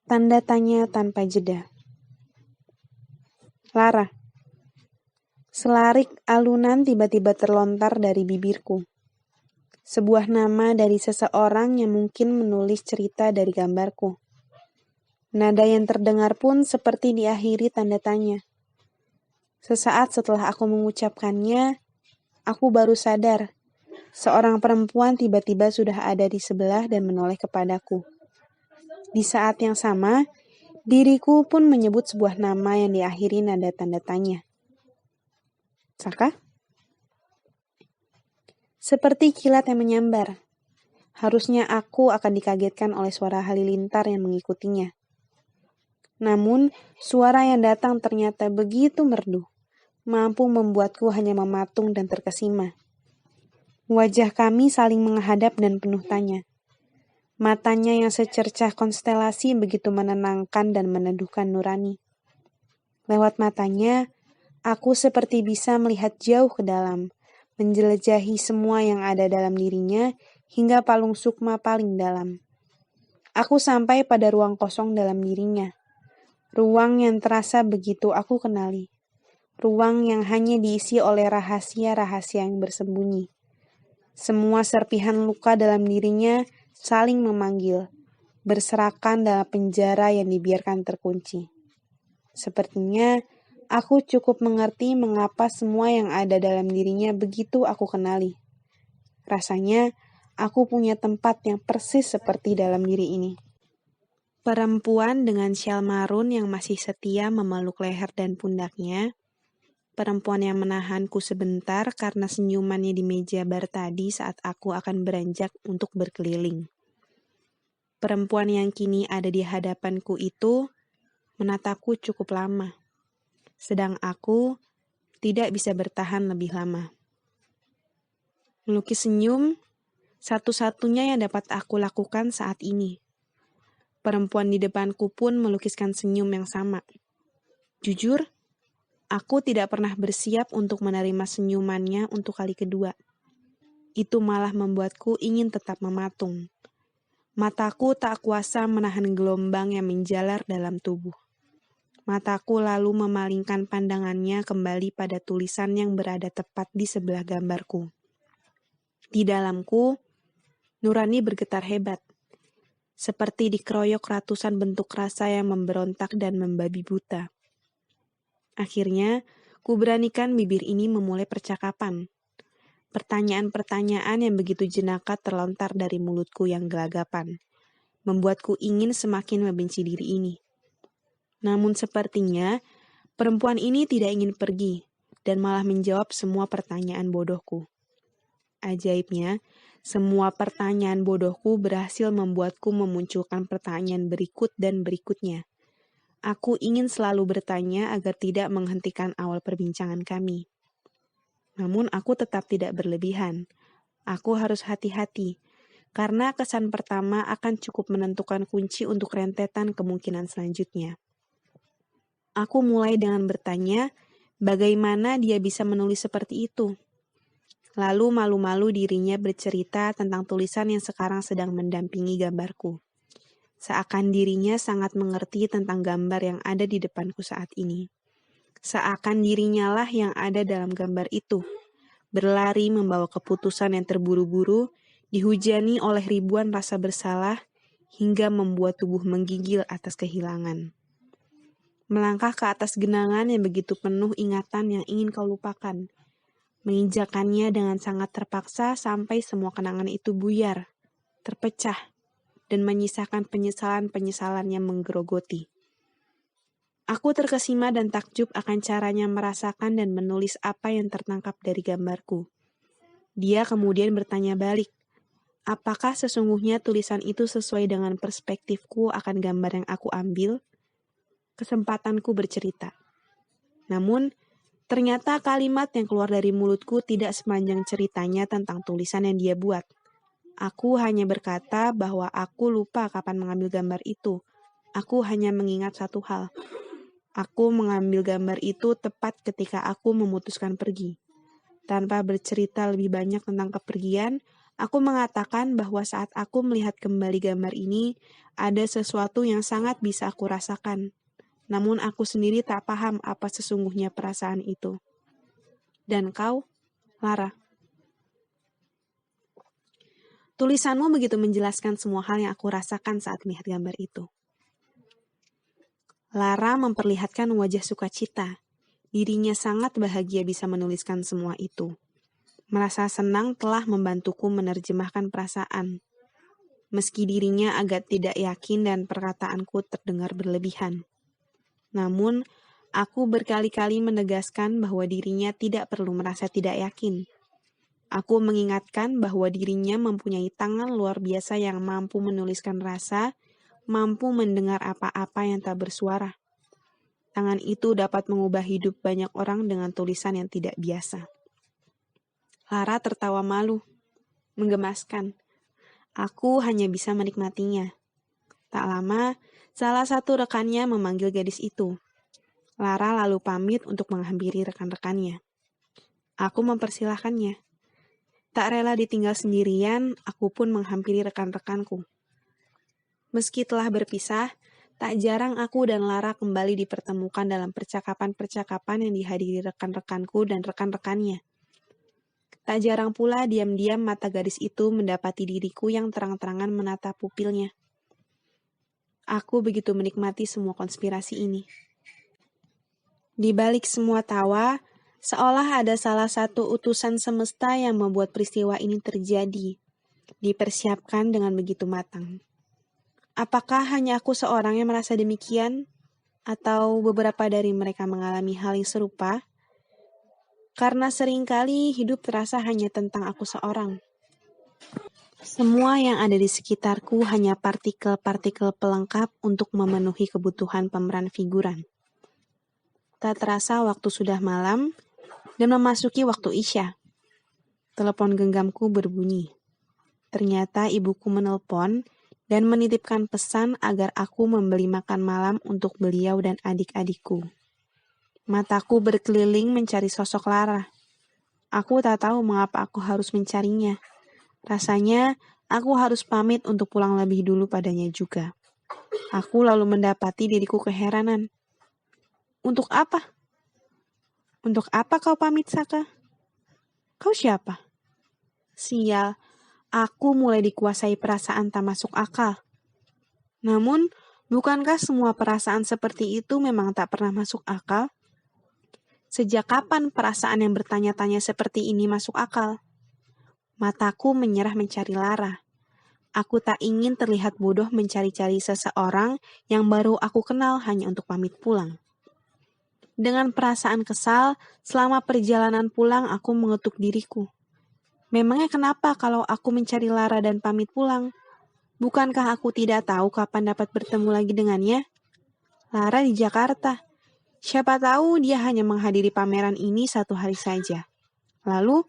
Tanda tanya tanpa jeda. Lara. Selarik alunan tiba-tiba terlontar dari bibirku. Sebuah nama dari seseorang yang mungkin menulis cerita dari gambarku. Nada yang terdengar pun seperti diakhiri tanda tanya. Sesaat setelah aku mengucapkannya, aku baru sadar. Seorang perempuan tiba-tiba sudah ada di sebelah dan menoleh kepadaku. Di saat yang sama, diriku pun menyebut sebuah nama yang diakhiri nada tanda tanya. Saka? Seperti kilat yang menyambar. Harusnya aku akan dikagetkan oleh suara halilintar yang mengikutinya. Namun, suara yang datang ternyata begitu merdu, mampu membuatku hanya mematung dan terkesima. Wajah kami saling menghadap dan penuh tanya. Matanya yang secercah konstelasi begitu menenangkan dan meneduhkan nurani. Lewat matanya, aku seperti bisa melihat jauh ke dalam, menjelajahi semua yang ada dalam dirinya hingga palung sukma paling dalam. Aku sampai pada ruang kosong dalam dirinya. Ruang yang terasa begitu aku kenali. Ruang yang hanya diisi oleh rahasia-rahasia yang bersembunyi. Semua serpihan luka dalam dirinya saling memanggil, berserakan dalam penjara yang dibiarkan terkunci. Sepertinya aku cukup mengerti mengapa semua yang ada dalam dirinya begitu aku kenali. Rasanya aku punya tempat yang persis seperti dalam diri ini. Perempuan dengan syal marun yang masih setia memeluk leher dan pundaknya. Perempuan yang menahanku sebentar karena senyumannya di meja bar tadi saat aku akan beranjak untuk berkeliling. Perempuan yang kini ada di hadapanku itu menatapku cukup lama. Sedang aku tidak bisa bertahan lebih lama. Melukis senyum, satu-satunya yang dapat aku lakukan saat ini. Perempuan di depanku pun melukiskan senyum yang sama. Jujur, aku tidak pernah bersiap untuk menerima senyumannya untuk kali kedua. Itu malah membuatku ingin tetap mematung. Mataku tak kuasa menahan gelombang yang menjalar dalam tubuh. Mataku lalu memalingkan pandangannya kembali pada tulisan yang berada tepat di sebelah gambarku. Di dalamku, nurani bergetar hebat. Seperti dikeroyok ratusan bentuk rasa yang memberontak dan membabi buta. Akhirnya, ku beranikan bibir ini memulai percakapan. Pertanyaan-pertanyaan yang begitu jenaka terlontar dari mulutku yang gelagapan, membuatku ingin semakin membenci diri ini. Namun sepertinya, perempuan ini tidak ingin pergi, dan malah menjawab semua pertanyaan bodohku. Ajaibnya, semua pertanyaan bodohku berhasil membuatku memunculkan pertanyaan berikut dan berikutnya. Aku ingin selalu bertanya agar tidak menghentikan awal perbincangan kami. Namun aku tetap tidak berlebihan. Aku harus hati-hati, karena kesan pertama akan cukup menentukan kunci untuk rentetan kemungkinan selanjutnya. Aku mulai dengan bertanya, bagaimana dia bisa menulis seperti itu? Lalu malu-malu dirinya bercerita tentang tulisan yang sekarang sedang mendampingi gambarku. Seakan dirinya sangat mengerti tentang gambar yang ada di depanku saat ini. Seakan dirinya lah yang ada dalam gambar itu, berlari membawa keputusan yang terburu-buru, dihujani oleh ribuan rasa bersalah, hingga membuat tubuh menggigil atas kehilangan. Melangkah ke atas genangan yang begitu penuh ingatan yang ingin kau lupakan, menginjakannya dengan sangat terpaksa sampai semua kenangan itu buyar, terpecah, dan menyisakan penyesalan-penyesalan yang menggerogoti. Aku terkesima dan takjub akan caranya merasakan dan menulis apa yang tertangkap dari gambarku. Dia kemudian bertanya balik, apakah sesungguhnya tulisan itu sesuai dengan perspektifku akan gambar yang aku ambil? Kesempatanku bercerita. Namun, ternyata kalimat yang keluar dari mulutku tidak sepanjang ceritanya tentang tulisan yang dia buat. Aku hanya berkata bahwa aku lupa kapan mengambil gambar itu. Aku hanya mengingat satu hal. Aku mengambil gambar itu tepat ketika aku memutuskan pergi. Tanpa bercerita lebih banyak tentang kepergian, Aku mengatakan bahwa saat aku melihat kembali gambar ini, ada sesuatu yang sangat bisa aku rasakan. Namun aku sendiri tak paham apa sesungguhnya perasaan itu. Dan kau, Lara? Tulisanmu begitu menjelaskan semua hal yang aku rasakan saat melihat gambar itu. Lara memperlihatkan wajah sukacita. Dirinya sangat bahagia bisa menuliskan semua itu. Merasa senang telah membantuku menerjemahkan perasaan. Meski dirinya agak tidak yakin dan perkataanku terdengar berlebihan. Namun, aku berkali-kali menegaskan bahwa dirinya tidak perlu merasa tidak yakin. Aku mengingatkan bahwa dirinya mempunyai tangan luar biasa yang mampu menuliskan rasa, mampu mendengar apa-apa yang tak bersuara. Tangan itu dapat mengubah hidup banyak orang dengan tulisan yang tidak biasa. Lara tertawa malu, menggemaskan. Aku hanya bisa menikmatinya. Tak lama, salah satu rekannya memanggil gadis itu. Lara lalu pamit untuk menghampiri rekan-rekannya. Aku mempersilahkannya. Tak rela ditinggal sendirian, aku pun menghampiri rekan-rekanku. Meski telah berpisah, tak jarang aku dan Lara kembali dipertemukan dalam percakapan-percakapan yang dihadiri rekan-rekanku dan rekan-rekannya. Tak jarang pula diam-diam mata gadis itu mendapati diriku yang terang-terangan menatap pupilnya. Aku begitu menikmati semua konspirasi ini. Di balik semua tawa, seolah ada salah satu utusan semesta yang membuat peristiwa ini terjadi, dipersiapkan dengan begitu matang. Apakah hanya aku seorang yang merasa demikian? Atau beberapa dari mereka mengalami hal yang serupa? Karena seringkali hidup terasa hanya tentang aku seorang. Semua yang ada di sekitarku hanya partikel-partikel pelengkap untuk memenuhi kebutuhan pemeran figuran. Tak terasa waktu sudah malam dan memasuki waktu Isya. Telepon genggamku berbunyi. Ternyata ibuku menelpon dan menitipkan pesan agar aku membeli makan malam untuk beliau dan adik-adikku. Mataku berkeliling mencari sosok Lara. Aku tak tahu mengapa aku harus mencarinya. Rasanya aku harus pamit untuk pulang lebih dulu padanya juga. Aku lalu mendapati diriku keheranan. Untuk apa? Untuk apa kau pamit, Saka? Kau siapa? Sial, aku mulai dikuasai perasaan tak masuk akal. Namun, bukankah semua perasaan seperti itu memang tak pernah masuk akal? Sejak kapan perasaan yang bertanya-tanya seperti ini masuk akal? Mataku menyerah mencari Lara. Aku tak ingin terlihat bodoh mencari-cari seseorang yang baru aku kenal hanya untuk pamit pulang. Dengan perasaan kesal, selama perjalanan pulang aku mengetuk diriku. Memangnya kenapa kalau aku mencari Lara dan pamit pulang? Bukankah aku tidak tahu kapan dapat bertemu lagi dengannya? Lara di Jakarta. Siapa tahu dia hanya menghadiri pameran ini 1 hari saja. Lalu,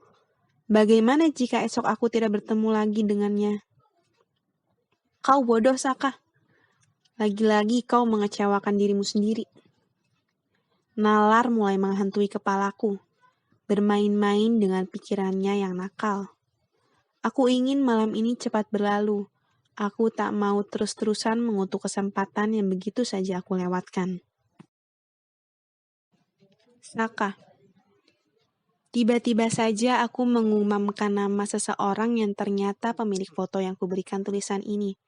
bagaimana jika esok aku tidak bertemu lagi dengannya? Kau bodoh, Saka. Lagi-lagi kau mengecewakan dirimu sendiri. Nalar mulai menghantui kepalaku, bermain-main dengan pikirannya yang nakal. Aku ingin malam ini cepat berlalu. Aku tak mau terus-terusan mengutuk kesempatan yang begitu saja aku lewatkan. Saka. Tiba-tiba saja aku mengumumkan nama seseorang yang ternyata pemilik foto yang kuberikan tulisan ini.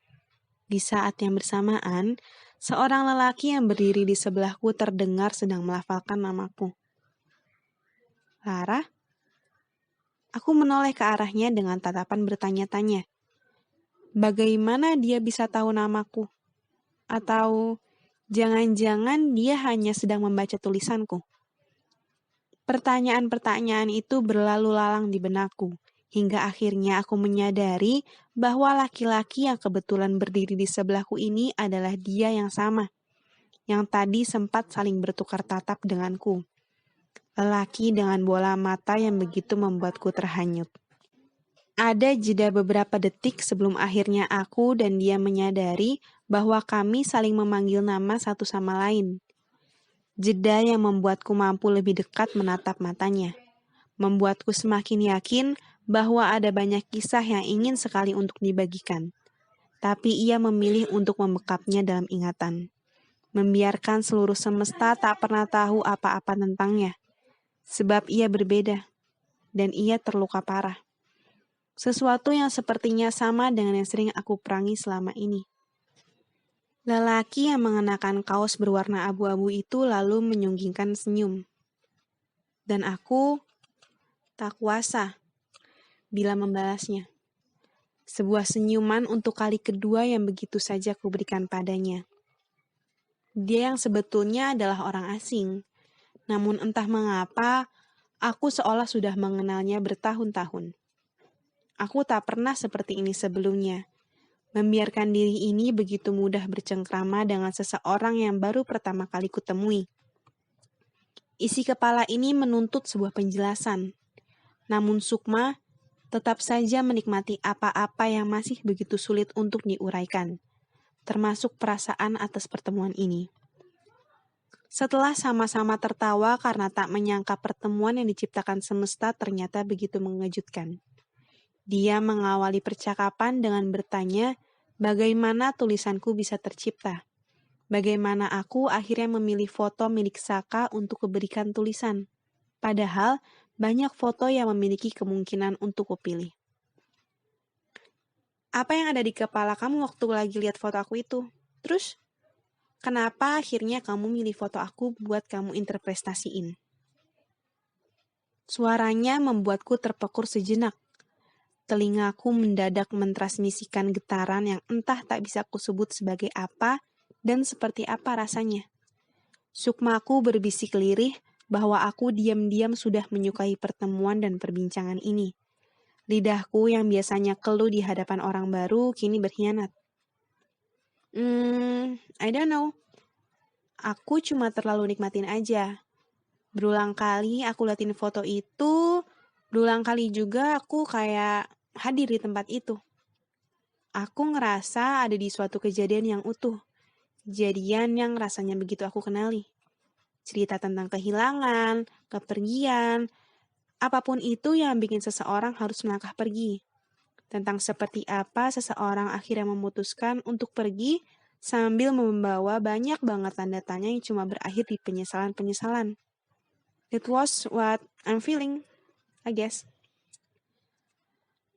Di saat yang bersamaan, seorang lelaki yang berdiri di sebelahku terdengar sedang melafalkan namaku. Lara? Aku menoleh ke arahnya dengan tatapan bertanya-tanya. Bagaimana dia bisa tahu namaku? Atau jangan-jangan dia hanya sedang membaca tulisanku? Pertanyaan-pertanyaan itu berlalu lalang di benakku, hingga akhirnya aku menyadari bahwa laki-laki yang kebetulan berdiri di sebelahku ini adalah dia yang sama, yang tadi sempat saling bertukar tatap denganku. Lelaki dengan bola mata yang begitu membuatku terhanyut. Ada jeda beberapa detik sebelum akhirnya aku dan dia menyadari bahwa kami saling memanggil nama satu sama lain. Jeda yang membuatku mampu lebih dekat menatap matanya, membuatku semakin yakin bahwa ada banyak kisah yang ingin sekali untuk dibagikan. Tapi ia memilih untuk membekapnya dalam ingatan. Membiarkan seluruh semesta tak pernah tahu apa-apa tentangnya. Sebab ia berbeda, dan ia terluka parah. Sesuatu yang sepertinya sama dengan yang sering aku perangi selama ini. Lelaki yang mengenakan kaos berwarna abu-abu itu lalu menyunggingkan senyum. Dan aku tak kuasa bila membalasnya. Sebuah senyuman untuk kali kedua yang begitu saja kuberikan padanya. Dia yang sebetulnya adalah orang asing. Namun entah mengapa, aku seolah sudah mengenalnya bertahun-tahun. Aku tak pernah seperti ini sebelumnya. Membiarkan diri ini begitu mudah bercengkrama dengan seseorang yang baru pertama kali kutemui. Isi kepala ini menuntut sebuah penjelasan. Namun Sukma tetap saja menikmati apa-apa yang masih begitu sulit untuk diuraikan, termasuk perasaan atas pertemuan ini. Setelah sama-sama tertawa karena tak menyangka pertemuan yang diciptakan semesta ternyata begitu mengejutkan. Dia mengawali percakapan dengan bertanya bagaimana tulisanku bisa tercipta. Bagaimana aku akhirnya memilih foto milik Saka untuk kuberikan tulisan. Padahal banyak foto yang memiliki kemungkinan untuk kupilih. Apa yang ada di kepala kamu waktu lagi lihat foto aku itu? Terus, kenapa akhirnya kamu milih foto aku buat kamu interpretasiin? Suaranya membuatku terpekur sejenak. Telingaku mendadak mentransmisikan getaran yang entah tak bisa kusebut sebagai apa dan seperti apa rasanya. Sukmaku berbisik lirih bahwa aku diam-diam sudah menyukai pertemuan dan perbincangan ini. Lidahku yang biasanya keluh di hadapan orang baru kini berkhianat. I don't know. Aku cuma terlalu nikmatin aja. Berulang kali aku liatin foto itu, berulang kali juga aku kayak hadir di tempat itu. Aku ngerasa ada di suatu kejadian yang utuh. Kejadian yang rasanya begitu aku kenali. Cerita tentang kehilangan, kepergian, apapun itu yang bikin seseorang harus melangkah pergi. Tentang seperti apa seseorang akhirnya memutuskan untuk pergi sambil membawa banyak banget tanda tanya yang cuma berakhir di penyesalan-penyesalan. It was what I'm feeling, I guess.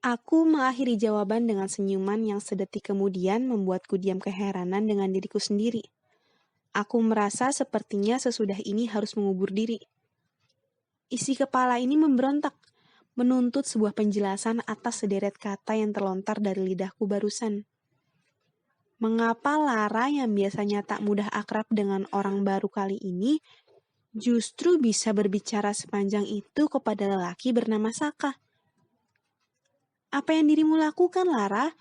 Aku mengakhiri jawaban dengan senyuman yang sedetik kemudian membuatku diam keheranan dengan diriku sendiri. Aku merasa sepertinya sesudah ini harus mengubur diri. Isi kepala ini memberontak, menuntut sebuah penjelasan atas sederet kata yang terlontar dari lidahku barusan. Mengapa Lara yang biasanya tak mudah akrab dengan orang baru kali ini justru bisa berbicara sepanjang itu kepada lelaki bernama Saka? Apa yang dirimu lakukan, Lara?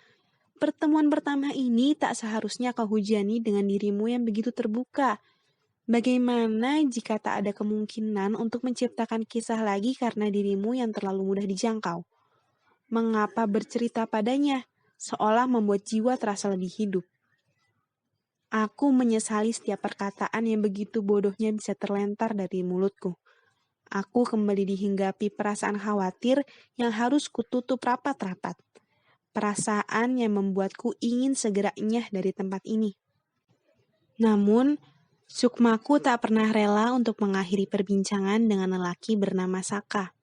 Pertemuan pertama ini tak seharusnya kau hujani dengan dirimu yang begitu terbuka. Bagaimana jika tak ada kemungkinan untuk menciptakan kisah lagi karena dirimu yang terlalu mudah dijangkau? Mengapa bercerita padanya, seolah membuat jiwa terasa lebih hidup? Aku menyesali setiap perkataan yang begitu bodohnya bisa terlentar dari mulutku. Aku kembali dihinggapi perasaan khawatir yang harus kututup rapat-rapat. Perasaan yang membuatku ingin segera enyah dari tempat ini. Namun, Sukmaku tak pernah rela untuk mengakhiri perbincangan dengan lelaki bernama Saka.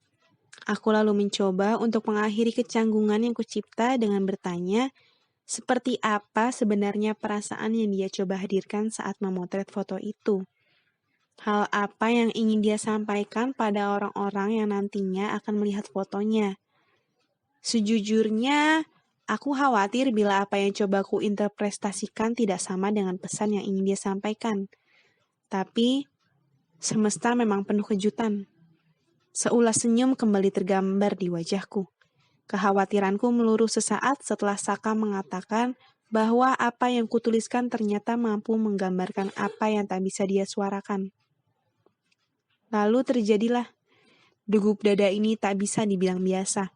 Aku lalu mencoba untuk mengakhiri kecanggungan yang kucipta dengan bertanya, seperti apa sebenarnya perasaan yang dia coba hadirkan saat memotret foto itu. Hal apa yang ingin dia sampaikan pada orang-orang yang nantinya akan melihat fotonya. Sejujurnya, aku khawatir bila apa yang coba ku interpretasikan tidak sama dengan pesan yang ingin dia sampaikan. Tapi, semesta memang penuh kejutan. Seulas senyum kembali tergambar di wajahku. Kekhawatiranku meluruh sesaat setelah Saka mengatakan bahwa apa yang kutuliskan ternyata mampu menggambarkan apa yang tak bisa dia suarakan. Lalu terjadilah. Degup dada ini tak bisa dibilang biasa.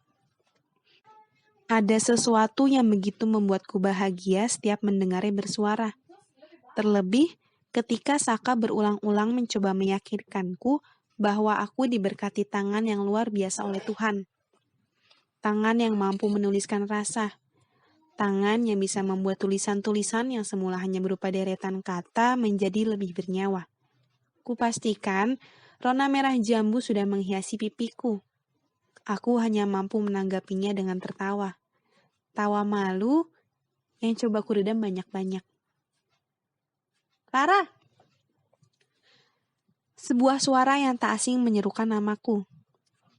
Ada sesuatu yang begitu membuatku bahagia setiap mendengarnya bersuara. Terlebih ketika Saka berulang-ulang mencoba meyakinkanku bahwa aku diberkati tangan yang luar biasa oleh Tuhan. tangan yang mampu menuliskan rasa, tangan yang bisa membuat tulisan-tulisan yang semula hanya berupa deretan kata menjadi lebih bernyawa. Kupastikan rona merah jambu sudah menghiasi pipiku. Aku hanya mampu menanggapinya dengan tertawa. Tawa malu yang coba kuredam banyak-banyak. Lara! Sebuah suara yang tak asing menyerukan namaku.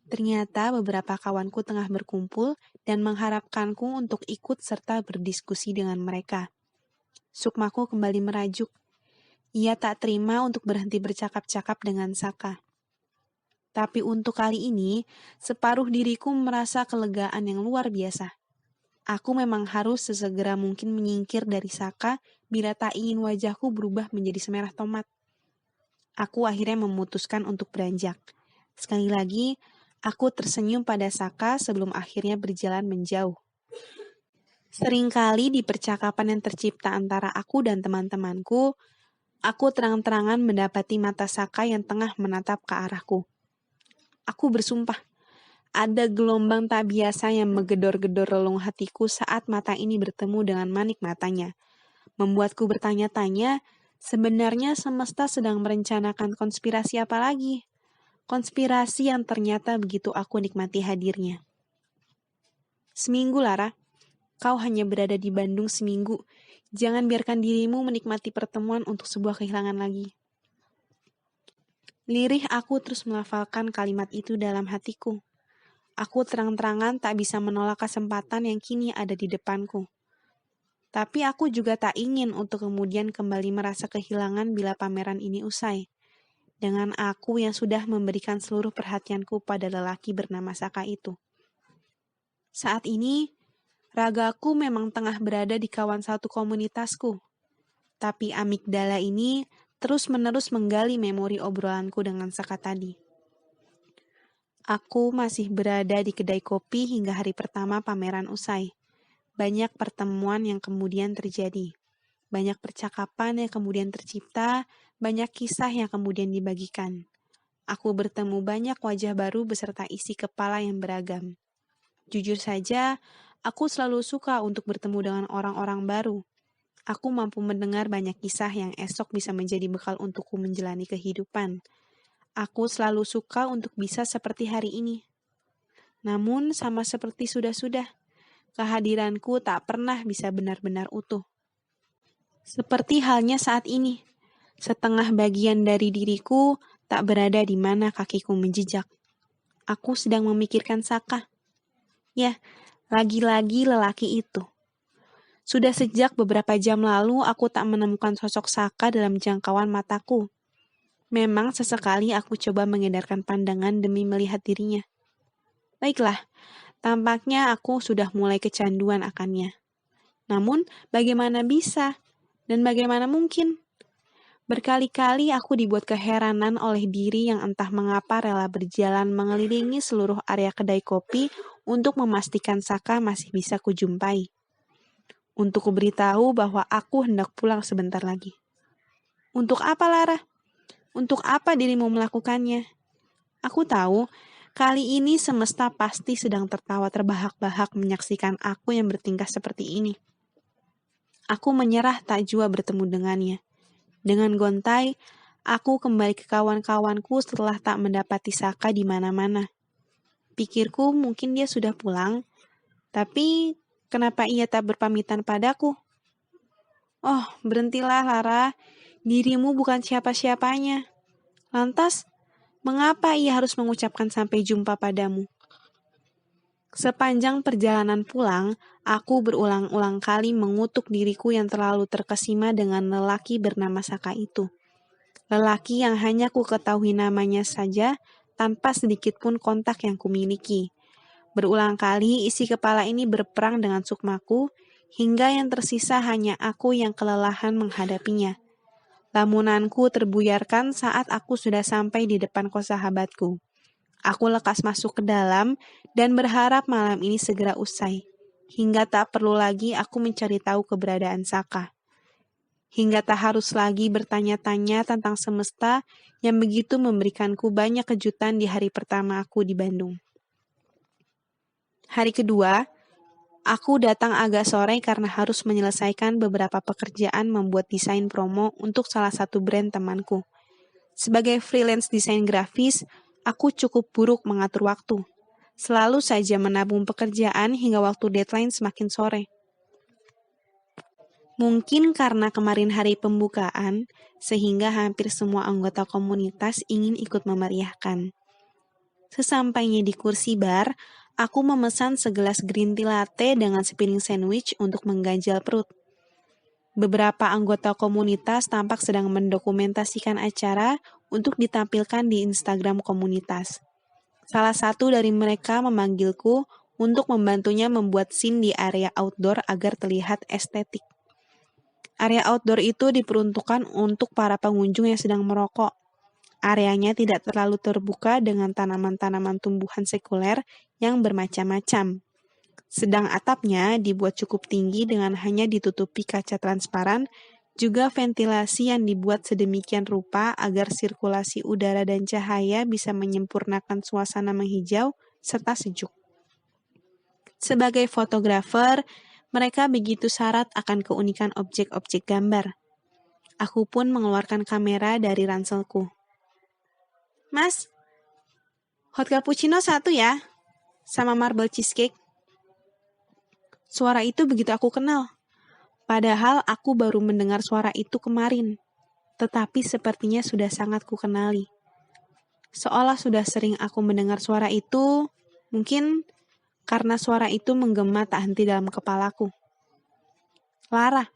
Ternyata beberapa kawanku tengah berkumpul dan mengharapkanku untuk ikut serta berdiskusi dengan mereka. Sukmaku kembali merajuk. Ia tak terima untuk berhenti bercakap-cakap dengan Saka. Tapi untuk kali ini, separuh diriku merasa kelegaan yang luar biasa. Aku memang harus sesegera mungkin menyingkir dari Saka bila tak ingin wajahku berubah menjadi semerah tomat. Aku akhirnya memutuskan untuk beranjak. Sekali lagi, aku tersenyum pada Saka sebelum akhirnya berjalan menjauh. Seringkali di percakapan yang tercipta antara aku dan teman-temanku, aku terang-terangan mendapati mata Saka yang tengah menatap ke arahku. Aku bersumpah, ada gelombang tak biasa yang menggedor-gedor relung hatiku saat mata ini bertemu dengan manik matanya. Membuatku bertanya-tanya, sebenarnya semesta sedang merencanakan konspirasi apa lagi? Konspirasi yang ternyata begitu aku nikmati hadirnya. Seminggu, Lara. Kau hanya berada di Bandung seminggu. Jangan biarkan dirimu menikmati pertemuan untuk sebuah kehilangan lagi. Lirih aku terus melafalkan kalimat itu dalam hatiku. Aku terang-terangan tak bisa menolak kesempatan yang kini ada di depanku. Tapi aku juga tak ingin untuk kemudian kembali merasa kehilangan bila pameran ini usai. Dengan aku yang sudah memberikan seluruh perhatianku pada lelaki bernama Saka itu. Saat ini, ragaku memang tengah berada di kawan satu komunitasku. Tapi amigdala ini terus-menerus menggali memori obrolanku dengan Saka tadi. Aku masih berada di kedai kopi hingga hari pertama pameran usai. Banyak pertemuan yang kemudian terjadi. Banyak percakapan yang kemudian tercipta, banyak kisah yang kemudian dibagikan. Aku bertemu banyak wajah baru beserta isi kepala yang beragam. Jujur saja, aku selalu suka untuk bertemu dengan orang-orang baru. Aku mampu mendengar banyak kisah yang esok bisa menjadi bekal untukku menjalani kehidupan. Aku selalu suka untuk bisa seperti hari ini. Namun, sama seperti sudah-sudah, kehadiranku tak pernah bisa benar-benar utuh. Seperti halnya saat ini, setengah bagian dari diriku tak berada di mana kakiku menjejak. Aku sedang memikirkan Saka. Ya, lagi-lagi lelaki itu. Sudah sejak beberapa jam lalu aku tak menemukan sosok Saka dalam jangkauan mataku. Memang sesekali aku coba mengedarkan pandangan demi melihat dirinya. Baiklah, tampaknya aku sudah mulai kecanduan akannya. Namun, bagaimana bisa? Dan bagaimana mungkin? Berkali-kali aku dibuat keheranan oleh diri yang entah mengapa rela berjalan mengelilingi seluruh area kedai kopi untuk memastikan Saka masih bisa kujumpai. Untuk kuberitahu bahwa aku hendak pulang sebentar lagi. Untuk apa, Lara? Untuk apa dirimu melakukannya? Aku tahu, kali ini semesta pasti sedang tertawa terbahak-bahak menyaksikan aku yang bertingkah seperti ini. Aku menyerah tak jua bertemu dengannya. Dengan gontai, aku kembali ke kawan-kawanku setelah tak mendapati Saka di mana-mana. Pikirku mungkin dia sudah pulang, tapi kenapa ia tak berpamitan padaku? Oh, berhentilah Lara, dirimu bukan siapa-siapanya. Lantas, mengapa ia harus mengucapkan sampai jumpa padamu? Sepanjang perjalanan pulang, aku berulang-ulang kali mengutuk diriku yang terlalu terkesima dengan lelaki bernama Saka itu. Lelaki yang hanya ku ketahui namanya saja, tanpa sedikit pun kontak yang kumiliki. Berulang kali isi kepala ini berperang dengan sukmaku, hingga yang tersisa hanya aku yang kelelahan menghadapinya. Lamunanku terbuyarkan saat aku sudah sampai di depan kos sahabatku. Aku lekas masuk ke dalam dan berharap malam ini segera usai, hingga tak perlu lagi aku mencari tahu keberadaan Saka. Hingga tak harus lagi bertanya-tanya tentang semesta yang begitu memberikanku banyak kejutan di hari pertama aku di Bandung. Hari kedua, aku datang agak sore karena harus menyelesaikan beberapa pekerjaan membuat desain promo untuk salah satu brand temanku. Sebagai freelance desain grafis, aku cukup buruk mengatur waktu. Selalu saja menabung pekerjaan hingga waktu deadline semakin sore. Mungkin karena kemarin hari pembukaan, sehingga hampir semua anggota komunitas ingin ikut memeriahkan. Sesampainya di kursi bar, aku memesan segelas green tea latte dengan sepiring sandwich untuk mengganjal perut. Beberapa anggota komunitas tampak sedang mendokumentasikan acara untuk ditampilkan di Instagram komunitas. Salah satu dari mereka memanggilku untuk membantunya membuat scene di area outdoor agar terlihat estetik. Area outdoor itu diperuntukkan untuk para pengunjung yang sedang merokok. Areanya tidak terlalu terbuka dengan tanaman-tanaman tumbuhan sekuler yang bermacam-macam. Sedang atapnya dibuat cukup tinggi dengan hanya ditutupi kaca transparan, juga ventilasi yang dibuat sedemikian rupa agar sirkulasi udara dan cahaya bisa menyempurnakan suasana menghijau serta sejuk. Sebagai fotografer, mereka begitu syarat akan keunikan objek-objek gambar. Aku pun mengeluarkan kamera dari ranselku. Mas, hot cappuccino 1 ya, sama marble cheesecake. Suara itu begitu aku kenal. Padahal aku baru mendengar suara itu kemarin, tetapi sepertinya sudah sangat kukenali. Seolah sudah sering aku mendengar suara itu, mungkin karena suara itu menggema tak henti dalam kepalaku. Lara,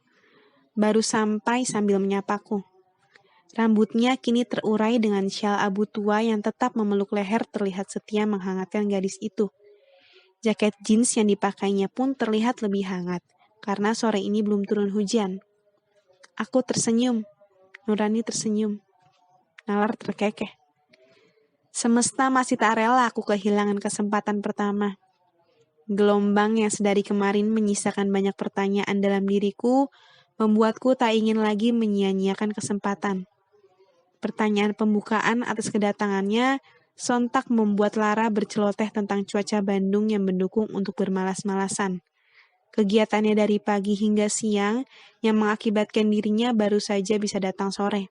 baru sampai sambil menyapaku. Rambutnya kini terurai dengan syal abu tua yang tetap memeluk leher terlihat setia menghangatkan gadis itu. Jaket jeans yang dipakainya pun terlihat lebih hangat, karena sore ini belum turun hujan. Aku tersenyum, Nurani tersenyum. Nalar terkekeh. Semesta masih tak rela aku kehilangan kesempatan pertama. Gelombang yang sedari kemarin menyisakan banyak pertanyaan dalam diriku, membuatku tak ingin lagi menyia-nyiakan kesempatan. Pertanyaan pembukaan atas kedatangannya sontak membuat Lara berceloteh tentang cuaca Bandung yang mendukung untuk bermalas-malasan. Kegiatannya dari pagi hingga siang yang mengakibatkan dirinya baru saja bisa datang sore.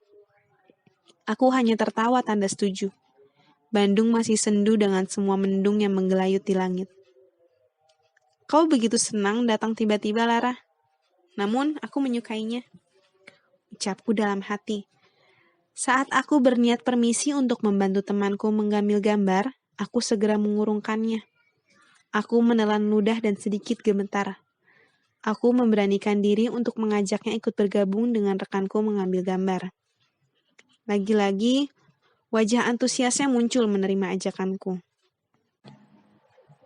Aku hanya tertawa tanda setuju. Bandung masih sendu dengan semua mendung yang menggelayut di langit. Kau begitu senang datang tiba-tiba, Lara. Namun, aku menyukainya. Ucapku dalam hati. Saat aku berniat permisi untuk membantu temanku mengambil gambar, aku segera mengurungkannya. Aku menelan ludah dan sedikit gemetar. Aku memberanikan diri untuk mengajaknya ikut bergabung dengan rekanku mengambil gambar. Lagi-lagi, wajah antusiasnya muncul menerima ajakanku.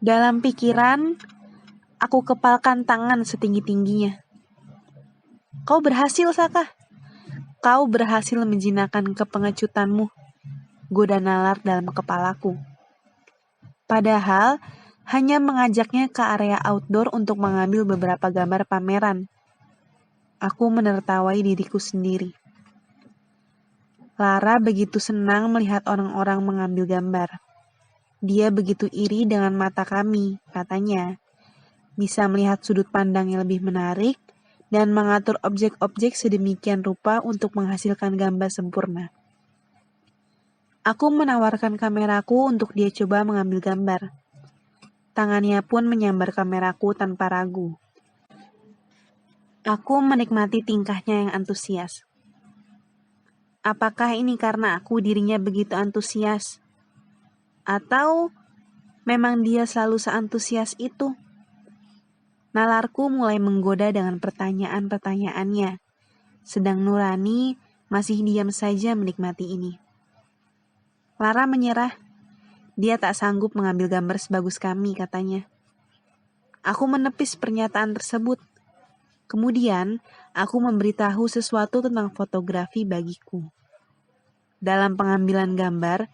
Dalam pikiran, aku kepalkan tangan setinggi-tingginya. Kau berhasil, Saka. Kau berhasil menjinakkan kepengecutanmu, goda nalar dalam kepalaku. Padahal, hanya mengajaknya ke area outdoor untuk mengambil beberapa gambar pameran. Aku menertawai diriku sendiri. Lara begitu senang melihat orang-orang mengambil gambar. Dia begitu iri dengan mata kami, katanya. Bisa melihat sudut pandang yang lebih menarik dan mengatur objek-objek sedemikian rupa untuk menghasilkan gambar sempurna. Aku menawarkan kameraku untuk dia coba mengambil gambar. Tangannya pun menyambar kameraku tanpa ragu. Aku menikmati tingkahnya yang antusias. Apakah ini karena aku dirinya begitu antusias? Atau memang dia selalu seantusias itu? Nalarku mulai menggoda dengan pertanyaan-pertanyaannya, sedang Nurani masih diam saja menikmati ini. Lara menyerah. Dia tak sanggup mengambil gambar sebagus kami, katanya. Aku menepis pernyataan tersebut. Kemudian, aku memberitahu sesuatu tentang fotografi bagiku. Dalam pengambilan gambar,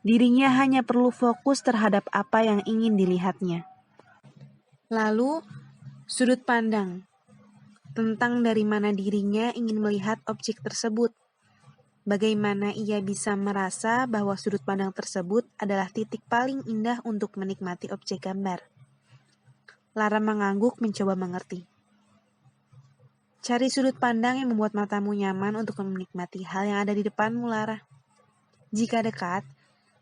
dirinya hanya perlu fokus terhadap apa yang ingin dilihatnya. Lalu, sudut pandang tentang dari mana dirinya ingin melihat objek tersebut. Bagaimana ia bisa merasa bahwa sudut pandang tersebut adalah titik paling indah untuk menikmati objek gambar. Lara mengangguk mencoba mengerti. Cari sudut pandang yang membuat matamu nyaman untuk menikmati hal yang ada di depanmu, Lara. Jika dekat,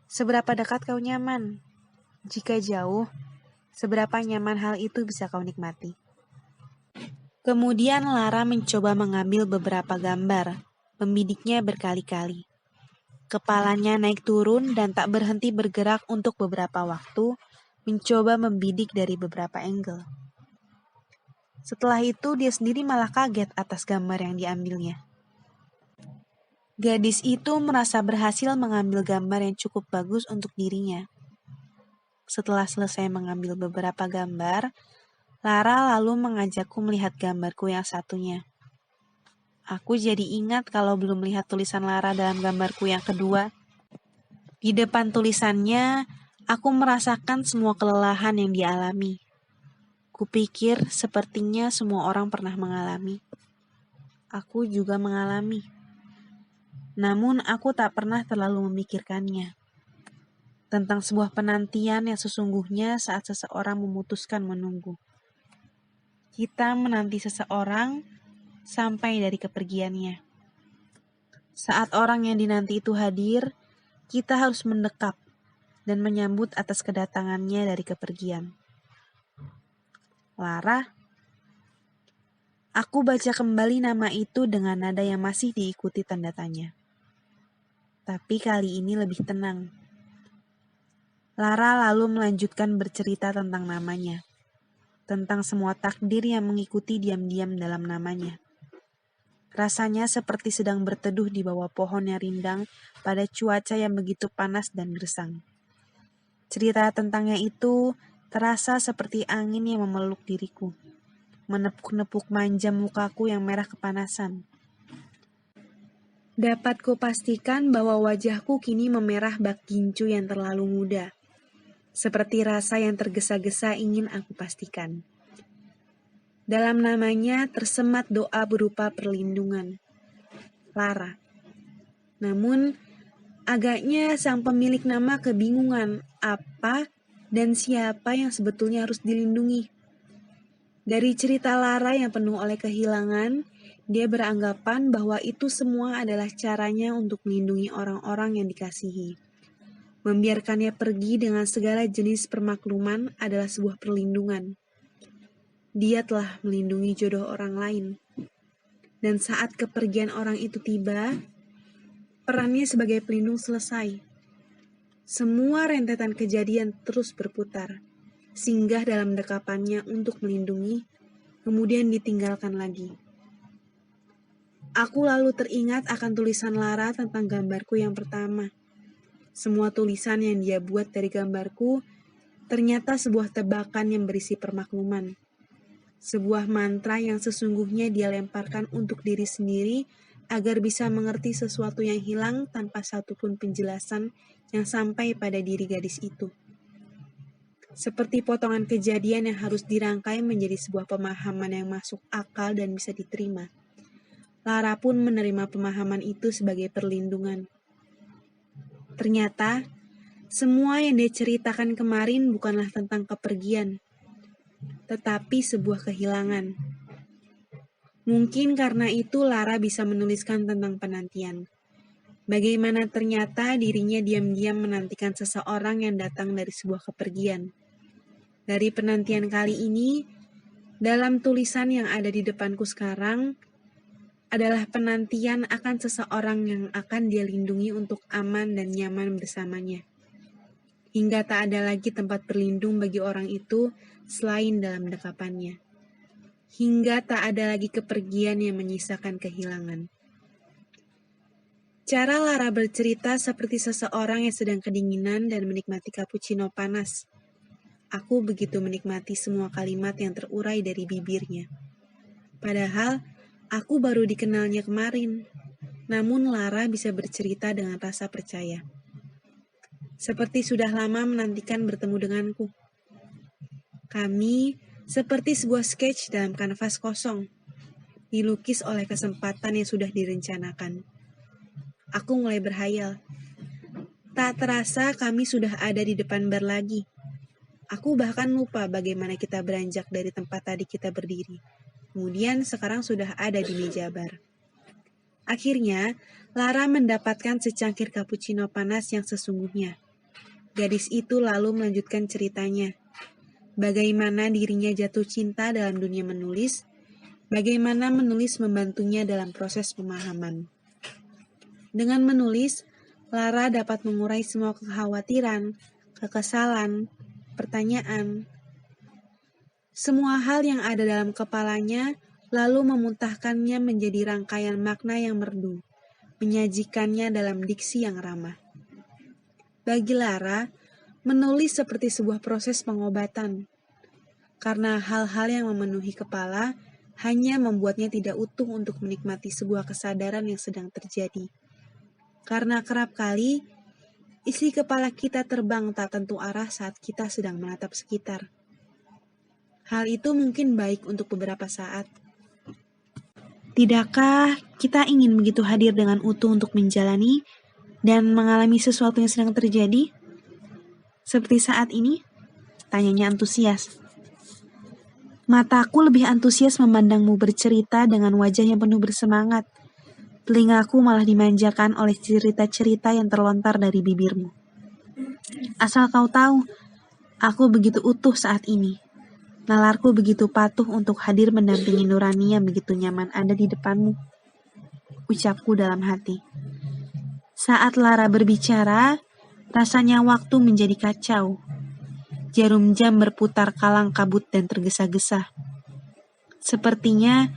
seberapa dekat kau nyaman? Jika jauh, seberapa nyaman hal itu bisa kau nikmati? Kemudian Lara mencoba mengambil beberapa gambar, membidiknya berkali-kali. Kepalanya naik turun dan tak berhenti bergerak untuk beberapa waktu, mencoba membidik dari beberapa angle. Setelah itu dia sendiri malah kaget atas gambar yang diambilnya. Gadis itu merasa berhasil mengambil gambar yang cukup bagus untuk dirinya. Setelah selesai mengambil beberapa gambar, Lara lalu mengajakku melihat gambarku yang satunya. Aku jadi ingat kalau belum melihat tulisan Lara dalam gambarku yang kedua. Di depan tulisannya, aku merasakan semua kelelahan yang dialami. Kupikir sepertinya semua orang pernah mengalami. Aku juga mengalami. Namun aku tak pernah terlalu memikirkannya. Tentang sebuah penantian yang sesungguhnya saat seseorang memutuskan menunggu. Kita menanti seseorang sampai dari kepergiannya. Saat orang yang dinanti itu hadir, kita harus mendekap dan menyambut atas kedatangannya dari kepergian. Lara, aku baca kembali nama itu dengan nada yang masih diikuti tanda tanya. Tapi kali ini lebih tenang. Lara lalu melanjutkan bercerita tentang namanya. Tentang semua takdir yang mengikuti diam-diam dalam namanya. Rasanya seperti sedang berteduh di bawah pohon yang rindang pada cuaca yang begitu panas dan gersang. Cerita tentangnya itu terasa seperti angin yang memeluk diriku. Menepuk-nepuk manja mukaku yang merah kepanasan. Dapat kupastikan bahwa wajahku kini memerah bak gincu yang terlalu muda. Seperti rasa yang tergesa-gesa ingin aku pastikan. Dalam namanya tersemat doa berupa perlindungan. Lara. Namun, agaknya sang pemilik nama kebingungan apa dan siapa yang sebetulnya harus dilindungi. Dari cerita Lara yang penuh oleh kehilangan, dia beranggapan bahwa itu semua adalah caranya untuk melindungi orang-orang yang dikasihi. Membiarkannya pergi dengan segala jenis permakluman adalah sebuah perlindungan. Dia telah melindungi jodoh orang lain. Dan saat kepergian orang itu tiba, perannya sebagai pelindung selesai. Semua rentetan kejadian terus berputar. Singgah dalam dekapannya untuk melindungi, kemudian ditinggalkan lagi. Aku lalu teringat akan tulisan Lara tentang gambarku yang pertama. Semua tulisan yang dia buat dari gambarku ternyata sebuah tebakan yang berisi permakluman. Sebuah mantra yang sesungguhnya dia lemparkan untuk diri sendiri agar bisa mengerti sesuatu yang hilang tanpa satupun penjelasan yang sampai pada diri gadis itu. Seperti potongan kejadian yang harus dirangkai menjadi sebuah pemahaman yang masuk akal dan bisa diterima. Lara pun menerima pemahaman itu sebagai perlindungan. Ternyata, semua yang dia ceritakan kemarin bukanlah tentang kepergian, tetapi sebuah kehilangan. Mungkin karena itu Lara bisa menuliskan tentang penantian. Bagaimana ternyata dirinya diam-diam menantikan seseorang yang datang dari sebuah kepergian. Dari penantian kali ini, dalam tulisan yang ada di depanku sekarang, adalah penantian akan seseorang yang akan dia lindungi untuk aman dan nyaman bersamanya. Hingga tak ada lagi tempat berlindung bagi orang itu selain dalam dekapannya. Hingga tak ada lagi kepergian yang menyisakan kehilangan. Cara Lara bercerita seperti seseorang yang sedang kedinginan dan menikmati cappuccino panas. Aku begitu menikmati semua kalimat yang terurai dari bibirnya. Padahal, aku baru dikenalnya kemarin. Namun Lara bisa bercerita dengan rasa percaya. Seperti sudah lama menantikan bertemu denganku. Kami seperti sebuah sketch dalam kanvas kosong, dilukis oleh kesempatan yang sudah direncanakan. Aku mulai berhayal. Tak terasa kami sudah ada di depan bar lagi. Aku bahkan lupa bagaimana kita beranjak dari tempat tadi kita berdiri. Kemudian sekarang sudah ada di meja bar. Akhirnya, Lara mendapatkan secangkir cappuccino panas yang sesungguhnya. Gadis itu lalu melanjutkan ceritanya. Bagaimana dirinya jatuh cinta dalam dunia menulis, bagaimana menulis membantunya dalam proses pemahaman. Dengan menulis, Lara dapat mengurai semua kekhawatiran, kekesalan, pertanyaan. Semua hal yang ada dalam kepalanya lalu memuntahkannya menjadi rangkaian makna yang merdu, menyajikannya dalam diksi yang ramah. Bagi Lara, menulis seperti sebuah proses pengobatan, karena hal-hal yang memenuhi kepala hanya membuatnya tidak utuh untuk menikmati sebuah kesadaran yang sedang terjadi. Karena kerap kali, isi kepala kita terbang tak tentu arah saat kita sedang menatap sekitar. Hal itu mungkin baik untuk beberapa saat. Tidakkah kita ingin begitu hadir dengan utuh untuk menjalani dan mengalami sesuatu yang sedang terjadi? Seperti saat ini? Tanyanya antusias. Mataku lebih antusias memandangmu bercerita dengan wajah yang penuh bersemangat. Telingaku malah dimanjakan oleh cerita-cerita yang terlontar dari bibirmu. Asal kau tahu, aku begitu utuh saat ini. Nalarku begitu patuh untuk hadir mendampingi nurani yang begitu nyaman ada di depanmu. Ucapku dalam hati. Saat Lara berbicara, rasanya waktu menjadi kacau. Jarum jam berputar kalang kabut dan tergesa-gesa. Sepertinya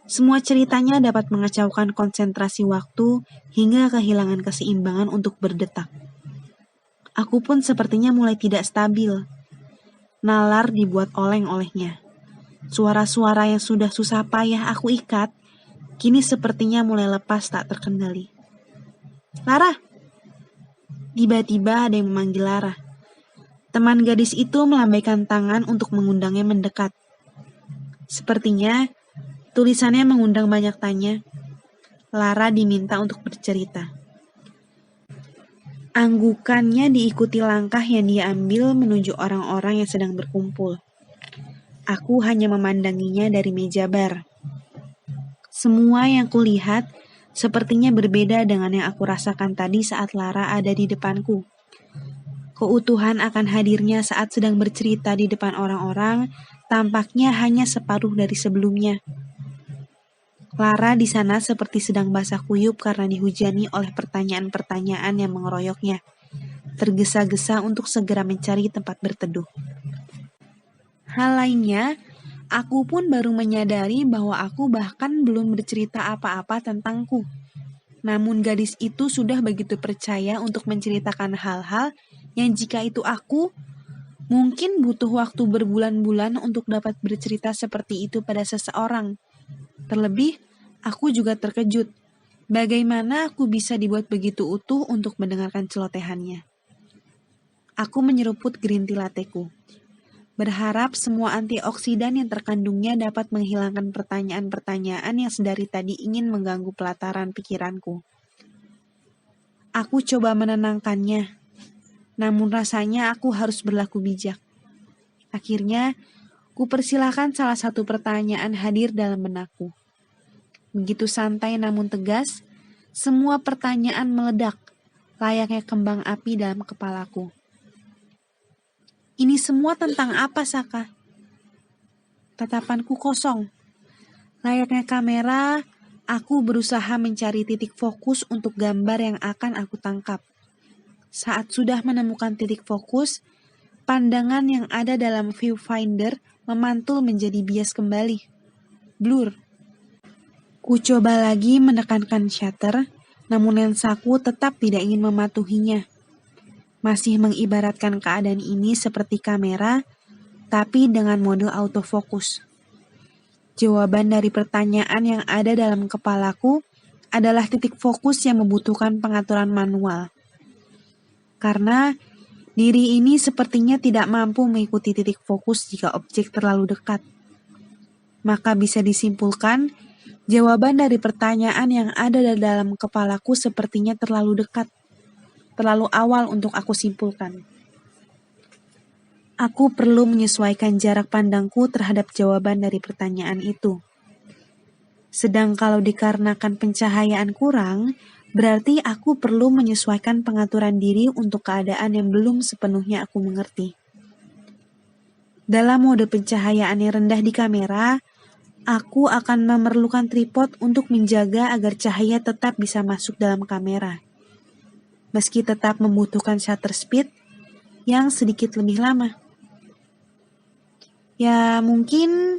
semua ceritanya dapat mengacaukan konsentrasi waktu hingga kehilangan keseimbangan untuk berdetak. Aku pun sepertinya mulai tidak stabil. Nalar dibuat oleng olehnya. Suara-suara yang sudah susah payah aku ikat, kini sepertinya mulai lepas tak terkendali. Lara! Tiba-tiba ada yang memanggil Lara. Teman gadis itu melambaikan tangan untuk mengundangnya mendekat. Sepertinya tulisannya mengundang banyak tanya. Lara diminta untuk bercerita. Anggukannya diikuti langkah yang dia ambil menuju orang-orang yang sedang berkumpul. Aku hanya memandanginya dari meja bar. Semua yang kulihat sepertinya berbeda dengan yang aku rasakan tadi saat Lara ada di depanku. Keutuhan akan hadirnya saat sedang bercerita di depan orang-orang tampaknya hanya separuh dari sebelumnya. Lara di sana seperti sedang basah kuyup karena dihujani oleh pertanyaan-pertanyaan yang mengeroyoknya. Tergesa-gesa untuk segera mencari tempat berteduh. Hal lainnya, aku pun baru menyadari bahwa aku bahkan belum bercerita apa-apa tentangku. Namun gadis itu sudah begitu percaya untuk menceritakan hal-hal yang jika itu aku, mungkin butuh waktu berbulan-bulan untuk dapat bercerita seperti itu pada seseorang. Terlebih, aku juga terkejut. Bagaimana aku bisa dibuat begitu utuh untuk mendengarkan celotehannya? Aku menyeruput green tea latteku. Berharap semua antioksidan yang terkandungnya dapat menghilangkan pertanyaan-pertanyaan yang sedari tadi ingin mengganggu pelataran pikiranku. Aku coba menenangkannya, namun rasanya aku harus berlaku bijak. Akhirnya, kupersilahkan salah satu pertanyaan hadir dalam benakku. Begitu santai namun tegas, semua pertanyaan meledak, layaknya kembang api dalam kepalaku. Ini semua tentang apa, Saka? Tatapanku kosong. Layaknya kamera, aku berusaha mencari titik fokus untuk gambar yang akan aku tangkap. Saat sudah menemukan titik fokus, pandangan yang ada dalam viewfinder memantul menjadi bias kembali. Blur. Ku coba lagi menekankan shutter, namun lensaku tetap tidak ingin mematuhinya. Masih mengibaratkan keadaan ini seperti kamera, tapi dengan mode autofocus. Jawaban dari pertanyaan yang ada dalam kepalaku adalah titik fokus yang membutuhkan pengaturan manual. Karena diri ini sepertinya tidak mampu mengikuti titik fokus jika objek terlalu dekat. Maka bisa disimpulkan, jawaban dari pertanyaan yang ada dalam kepalaku sepertinya terlalu dekat. Terlalu awal untuk aku simpulkan. Aku perlu menyesuaikan jarak pandangku terhadap jawaban dari pertanyaan itu. Sedang kalau dikarenakan pencahayaan kurang, berarti aku perlu menyesuaikan pengaturan diri untuk keadaan yang belum sepenuhnya aku mengerti. Dalam mode pencahayaan yang rendah di kamera, aku akan memerlukan tripod untuk menjaga agar cahaya tetap bisa masuk dalam kamera. Meski tetap membutuhkan shutter speed yang sedikit lebih lama. Ya mungkin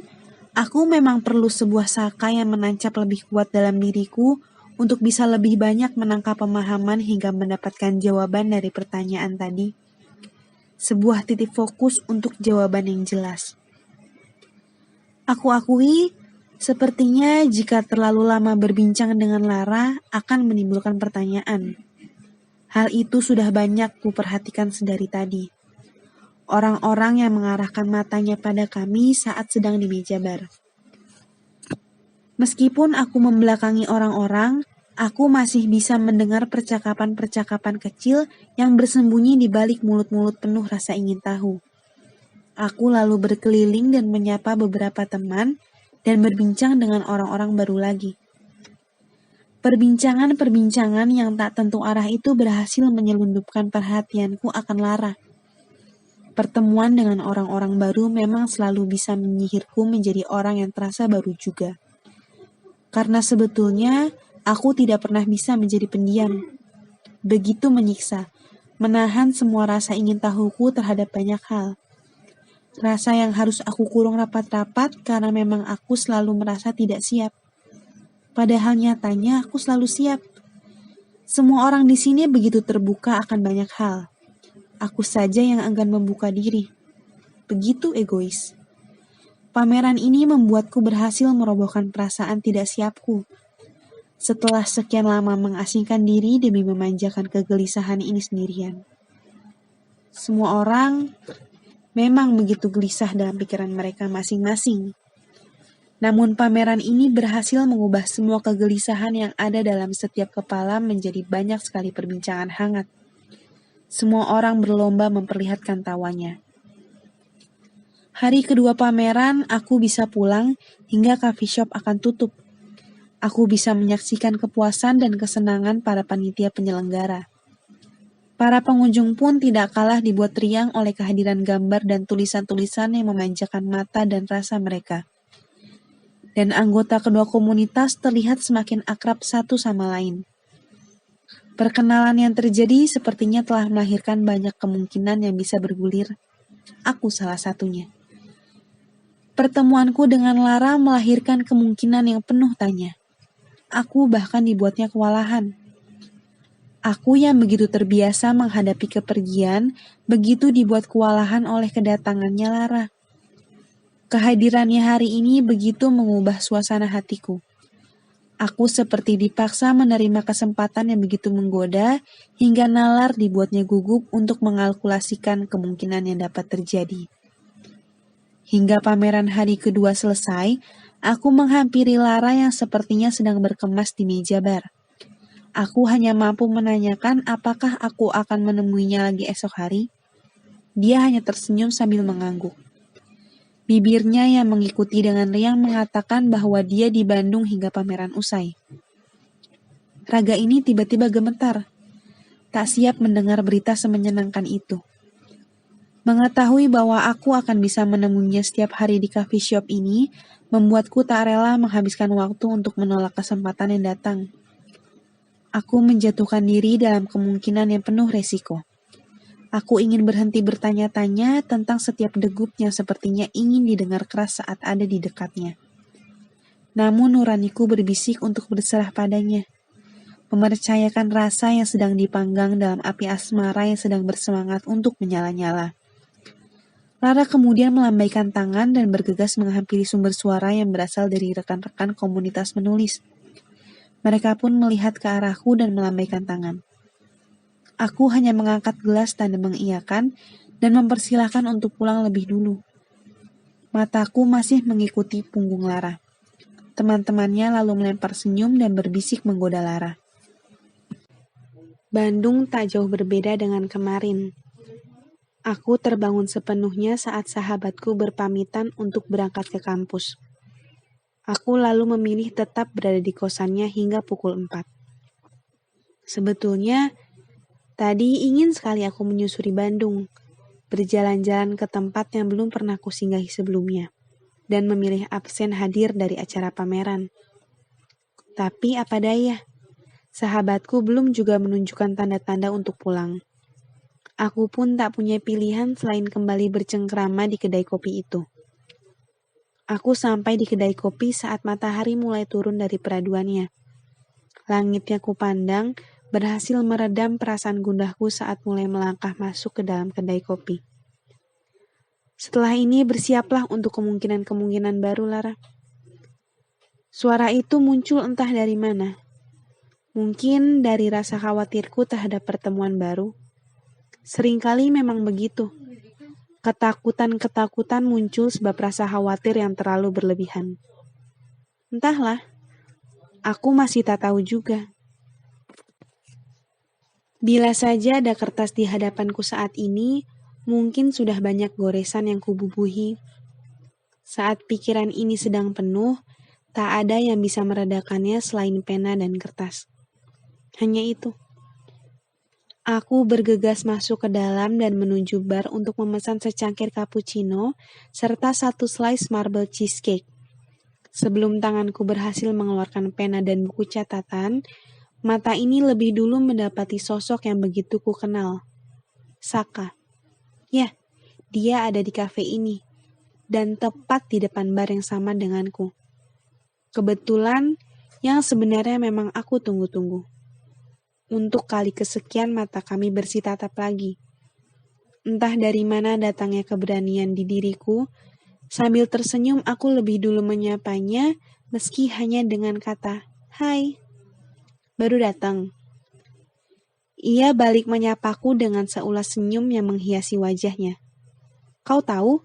aku memang perlu sebuah saka yang menancap lebih kuat dalam diriku untuk bisa lebih banyak menangkap pemahaman hingga mendapatkan jawaban dari pertanyaan tadi. Sebuah titik fokus untuk jawaban yang jelas. Aku akui, sepertinya jika terlalu lama berbincang dengan Lara akan menimbulkan pertanyaan. Hal itu sudah banyak kuperhatikan sedari tadi. Orang-orang yang mengarahkan matanya pada kami saat sedang di meja bar. Meskipun aku membelakangi orang-orang, aku masih bisa mendengar percakapan-percakapan kecil yang bersembunyi di balik mulut-mulut penuh rasa ingin tahu. Aku lalu berkeliling dan menyapa beberapa teman dan berbincang dengan orang-orang baru lagi. Perbincangan-perbincangan yang tak tentu arah itu berhasil menyelundupkan perhatianku akan Lara. Pertemuan dengan orang-orang baru memang selalu bisa menyihirku menjadi orang yang terasa baru juga. Karena sebetulnya aku tidak pernah bisa menjadi pendiam. Begitu menyiksa, menahan semua rasa ingin tahuku terhadap banyak hal. Rasa yang harus aku kurung rapat-rapat karena memang aku selalu merasa tidak siap. Padahal nyatanya aku selalu siap. Semua orang di sini begitu terbuka akan banyak hal. Aku saja yang enggan membuka diri. Begitu egois. Pameran ini membuatku berhasil merobohkan perasaan tidak siapku. Setelah sekian lama mengasingkan diri demi memanjakan kegelisahan ini sendirian. Semua orang memang begitu gelisah dalam pikiran mereka masing-masing. Namun pameran ini berhasil mengubah semua kegelisahan yang ada dalam setiap kepala menjadi banyak sekali perbincangan hangat. Semua orang berlomba memperlihatkan tawanya. Hari kedua pameran, aku bisa pulang hingga coffee shop akan tutup. Aku bisa menyaksikan kepuasan dan kesenangan para panitia penyelenggara. Para pengunjung pun tidak kalah dibuat riang oleh kehadiran gambar dan tulisan-tulisan yang memanjakan mata dan rasa mereka. Dan anggota kedua komunitas terlihat semakin akrab satu sama lain. Perkenalan yang terjadi sepertinya telah melahirkan banyak kemungkinan yang bisa bergulir. Aku salah satunya. Pertemuanku dengan Lara melahirkan kemungkinan yang penuh tanya. Aku bahkan dibuatnya kewalahan. Aku yang begitu terbiasa menghadapi kepergian, begitu dibuat kewalahan oleh kedatangannya Lara. Kehadirannya hari ini begitu mengubah suasana hatiku. Aku seperti dipaksa menerima kesempatan yang begitu menggoda, hingga nalar dibuatnya gugup untuk mengalkulasikan kemungkinan yang dapat terjadi. Hingga pameran hari kedua selesai, aku menghampiri Lara yang sepertinya sedang berkemas di meja bar. Aku hanya mampu menanyakan apakah aku akan menemuinya lagi esok hari. Dia hanya tersenyum sambil mengangguk. Bibirnya yang mengikuti dengan riang mengatakan bahwa dia di Bandung hingga pameran usai. Raga ini tiba-tiba gemetar. Tak siap mendengar berita semenyenangkan itu. Mengetahui bahwa aku akan bisa menemuinya setiap hari di coffee shop ini, membuatku tak rela menghabiskan waktu untuk menolak kesempatan yang datang. Aku menjatuhkan diri dalam kemungkinan yang penuh resiko. Aku ingin berhenti bertanya-tanya tentang setiap degup yang sepertinya ingin didengar keras saat ada di dekatnya. Namun nuraniku berbisik untuk berserah padanya. Mempercayakan rasa yang sedang dipanggang dalam api asmara yang sedang bersemangat untuk menyala-nyala. Lara kemudian melambaikan tangan dan bergegas menghampiri sumber suara yang berasal dari rekan-rekan komunitas menulis. Mereka pun melihat ke arahku dan melambaikan tangan. Aku hanya mengangkat gelas tanda mengiyakan dan mempersilahkan untuk pulang lebih dulu. Mataku masih mengikuti punggung Lara. Teman-temannya lalu melempar senyum dan berbisik menggoda Lara. Bandung tak jauh berbeda dengan kemarin. Aku terbangun sepenuhnya saat sahabatku berpamitan untuk berangkat ke kampus. Aku lalu memilih tetap berada di kosannya hingga pukul 4. Sebetulnya, tadi ingin sekali aku menyusuri Bandung, berjalan-jalan ke tempat yang belum pernah kusinggahi sebelumnya, dan memilih absen hadir dari acara pameran. Tapi apa daya, sahabatku belum juga menunjukkan tanda-tanda untuk pulang. Aku pun tak punya pilihan selain kembali bercengkrama di kedai kopi itu. Aku sampai di kedai kopi saat matahari mulai turun dari peraduannya. Langitnya kupandang berhasil meredam perasaan gundahku saat mulai melangkah masuk ke dalam kedai kopi. Setelah ini bersiaplah untuk kemungkinan-kemungkinan baru, Lara. Suara itu muncul entah dari mana. Mungkin dari rasa khawatirku terhadap pertemuan baru. Seringkali memang begitu. Ketakutan-ketakutan muncul sebab rasa khawatir yang terlalu berlebihan. Entahlah, aku masih tak tahu juga. Bila saja ada kertas di hadapanku saat ini, mungkin sudah banyak goresan yang kububuhi. Saat pikiran ini sedang penuh, tak ada yang bisa meredakannya selain pena dan kertas. Hanya itu. Aku bergegas masuk ke dalam dan menuju bar untuk memesan secangkir cappuccino serta 1 slice marble cheesecake. Sebelum tanganku berhasil mengeluarkan pena dan buku catatan, mata ini lebih dulu mendapati sosok yang begitu ku kenal. Saka. Ya, dia ada di kafe ini, dan tepat di depan bar yang sama denganku. Kebetulan, yang sebenarnya memang aku tunggu-tunggu. Untuk kali kesekian mata kami bersitatap lagi. Entah dari mana datangnya keberanian di diriku, sambil tersenyum aku lebih dulu menyapanya, meski hanya dengan kata, "Hai." Baru datang. Ia balik menyapaku dengan seulas senyum yang menghiasi wajahnya. Kau tahu,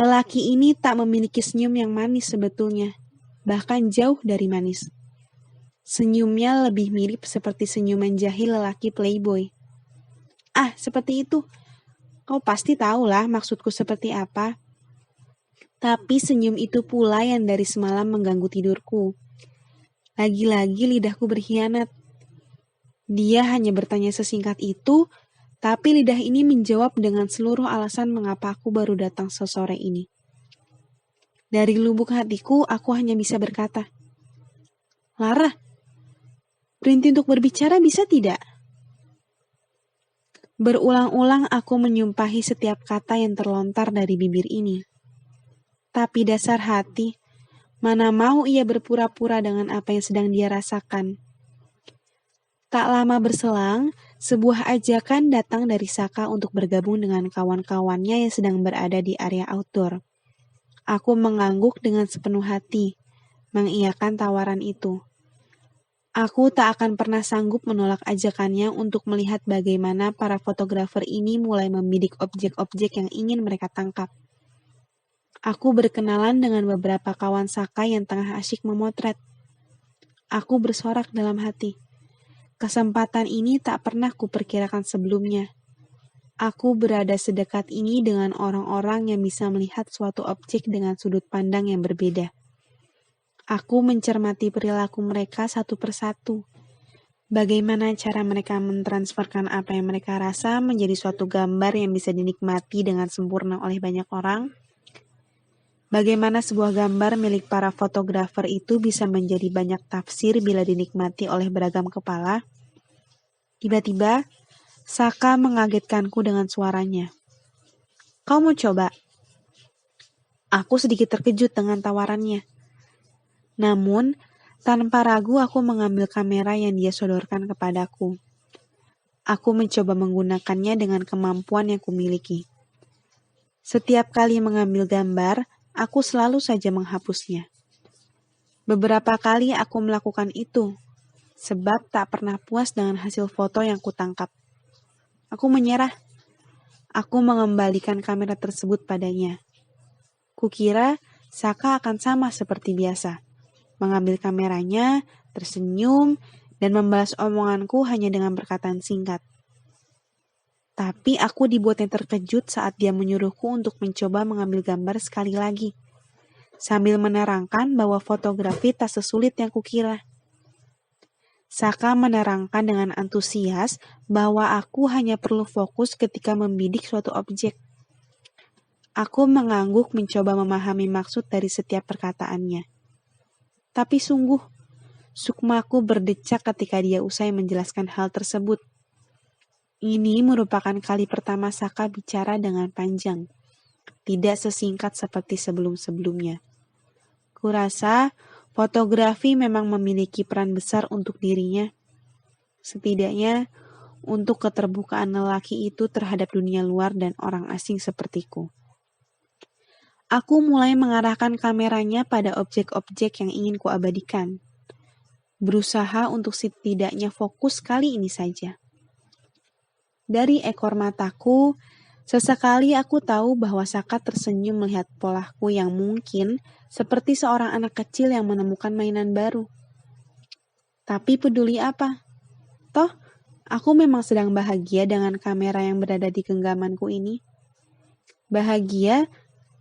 lelaki ini tak memiliki senyum yang manis sebetulnya, bahkan jauh dari manis. Senyumnya lebih mirip seperti senyuman jahil lelaki playboy. Ah, seperti itu. Kau pasti tahulah maksudku seperti apa. Tapi senyum itu pula yang dari semalam mengganggu tidurku. Lagi-lagi lidahku berkhianat. Dia hanya bertanya sesingkat itu, tapi lidah ini menjawab dengan seluruh alasan mengapa aku baru datang sesore ini. Dari lubuk hatiku, aku hanya bisa berkata, "Lara, berhenti untuk berbicara bisa tidak?" Berulang-ulang aku menyumpahi setiap kata yang terlontar dari bibir ini. Tapi dasar hati, mana mau ia berpura-pura dengan apa yang sedang dia rasakan. Tak lama berselang, sebuah ajakan datang dari Saka untuk bergabung dengan kawan-kawannya yang sedang berada di area outdoor. Aku mengangguk dengan sepenuh hati, mengiyakan tawaran itu. Aku tak akan pernah sanggup menolak ajakannya untuk melihat bagaimana para fotografer ini mulai membidik objek-objek yang ingin mereka tangkap. Aku berkenalan dengan beberapa kawan Saka yang tengah asyik memotret. Aku bersorak dalam hati. Kesempatan ini tak pernah kuperkirakan sebelumnya. Aku berada sedekat ini dengan orang-orang yang bisa melihat suatu objek dengan sudut pandang yang berbeda. Aku mencermati perilaku mereka satu persatu. Bagaimana cara mereka mentransferkan apa yang mereka rasa menjadi suatu gambar yang bisa dinikmati dengan sempurna oleh banyak orang. Bagaimana sebuah gambar milik para fotografer itu bisa menjadi banyak tafsir bila dinikmati oleh beragam kepala. Tiba-tiba, Saka mengagetkanku dengan suaranya. "Kau mau coba?" Aku sedikit terkejut dengan tawarannya. Namun, tanpa ragu aku mengambil kamera yang dia sodorkan kepadaku. Aku mencoba menggunakannya dengan kemampuan yang kumiliki. Setiap kali mengambil gambar, aku selalu saja menghapusnya. Beberapa kali aku melakukan itu, sebab tak pernah puas dengan hasil foto yang kutangkap. Aku menyerah. Aku mengembalikan kamera tersebut padanya. Kukira Saka akan sama seperti biasa. Mengambil kameranya, tersenyum, dan membalas omonganku hanya dengan perkataan singkat. Tapi aku dibuatnya terkejut saat dia menyuruhku untuk mencoba mengambil gambar sekali lagi, sambil menerangkan bahwa fotografi tak sesulit yang kukira. Saka menerangkan dengan antusias bahwa aku hanya perlu fokus ketika membidik suatu objek. Aku mengangguk mencoba memahami maksud dari setiap perkataannya. Tapi sungguh, sukmaku berdecak ketika dia usai menjelaskan hal tersebut. Ini merupakan kali pertama Saka bicara dengan panjang, tidak sesingkat seperti sebelum-sebelumnya. Kurasa fotografi memang memiliki peran besar untuk dirinya. Setidaknya untuk keterbukaan lelaki itu terhadap dunia luar dan orang asing sepertiku. Aku mulai mengarahkan kameranya pada objek-objek yang ingin kuabadikan. Berusaha untuk setidaknya fokus kali ini saja. Dari ekor mataku, sesekali aku tahu bahwa Saka tersenyum melihat polaku yang mungkin seperti seorang anak kecil yang menemukan mainan baru. Tapi peduli apa? Toh, aku memang sedang bahagia dengan kamera yang berada di genggamanku ini. Bahagia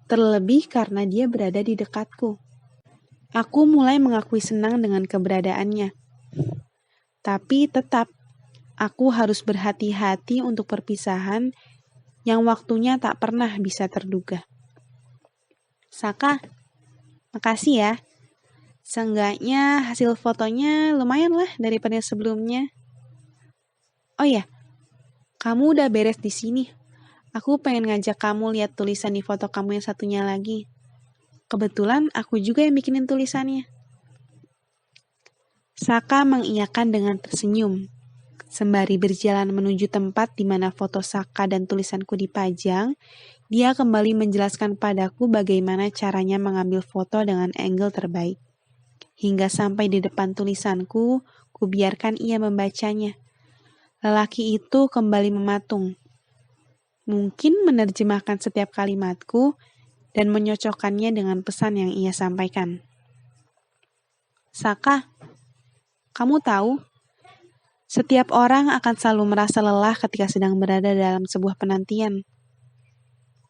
terlebih karena dia berada di dekatku. Aku mulai mengakui senang dengan keberadaannya. Tapi tetap, aku harus berhati-hati untuk perpisahan yang waktunya tak pernah bisa terduga. Saka, makasih ya. Seenggaknya hasil fotonya lumayan lah daripada sebelumnya. Oh ya, kamu udah beres di sini. Aku pengen ngajak kamu lihat tulisan di foto kamu yang satunya lagi. Kebetulan aku juga yang bikinin tulisannya. Saka mengiyakan dengan tersenyum. Sembari berjalan menuju tempat di mana foto Saka dan tulisanku dipajang, dia kembali menjelaskan padaku bagaimana caranya mengambil foto dengan angle terbaik. Hingga sampai di depan tulisanku, kubiarkan ia membacanya. Lelaki itu kembali mematung. Mungkin menerjemahkan setiap kalimatku dan menyocokkannya dengan pesan yang ia sampaikan. Saka, kamu tahu, setiap orang akan selalu merasa lelah ketika sedang berada dalam sebuah penantian.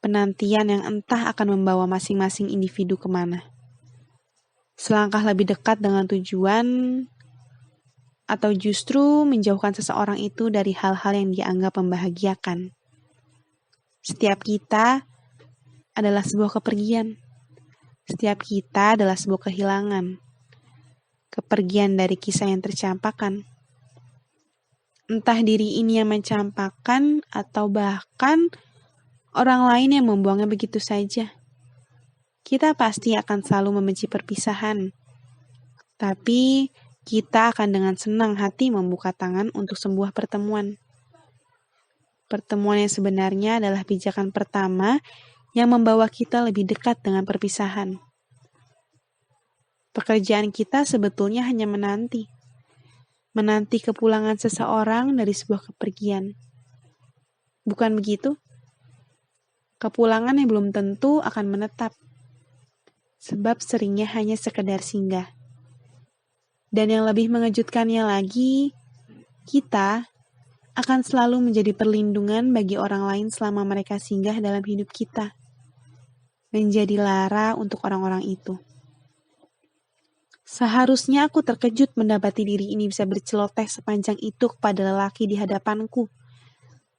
Penantian yang entah akan membawa masing-masing individu kemana. Selangkah lebih dekat dengan tujuan, atau justru menjauhkan seseorang itu dari hal-hal yang dianggap membahagiakan. Setiap kita adalah sebuah kepergian. Setiap kita adalah sebuah kehilangan. Kepergian dari kisah yang tercampakkan. Entah diri ini yang mencampakkan atau bahkan orang lain yang membuangnya begitu saja. Kita pasti akan selalu membenci perpisahan. Tapi kita akan dengan senang hati membuka tangan untuk sebuah pertemuan. Pertemuan yang sebenarnya adalah pijakan pertama yang membawa kita lebih dekat dengan perpisahan. Pekerjaan kita sebetulnya hanya menanti. Menanti kepulangan seseorang dari sebuah kepergian. Bukan begitu? Kepulangan yang belum tentu akan menetap. Sebab seringnya hanya sekedar singgah. Dan yang lebih mengejutkannya lagi, kita akan selalu menjadi perlindungan bagi orang lain selama mereka singgah dalam hidup kita. Menjadi lara untuk orang-orang itu. Seharusnya aku terkejut mendapati diri ini bisa berceloteh sepanjang itu kepada lelaki di hadapanku.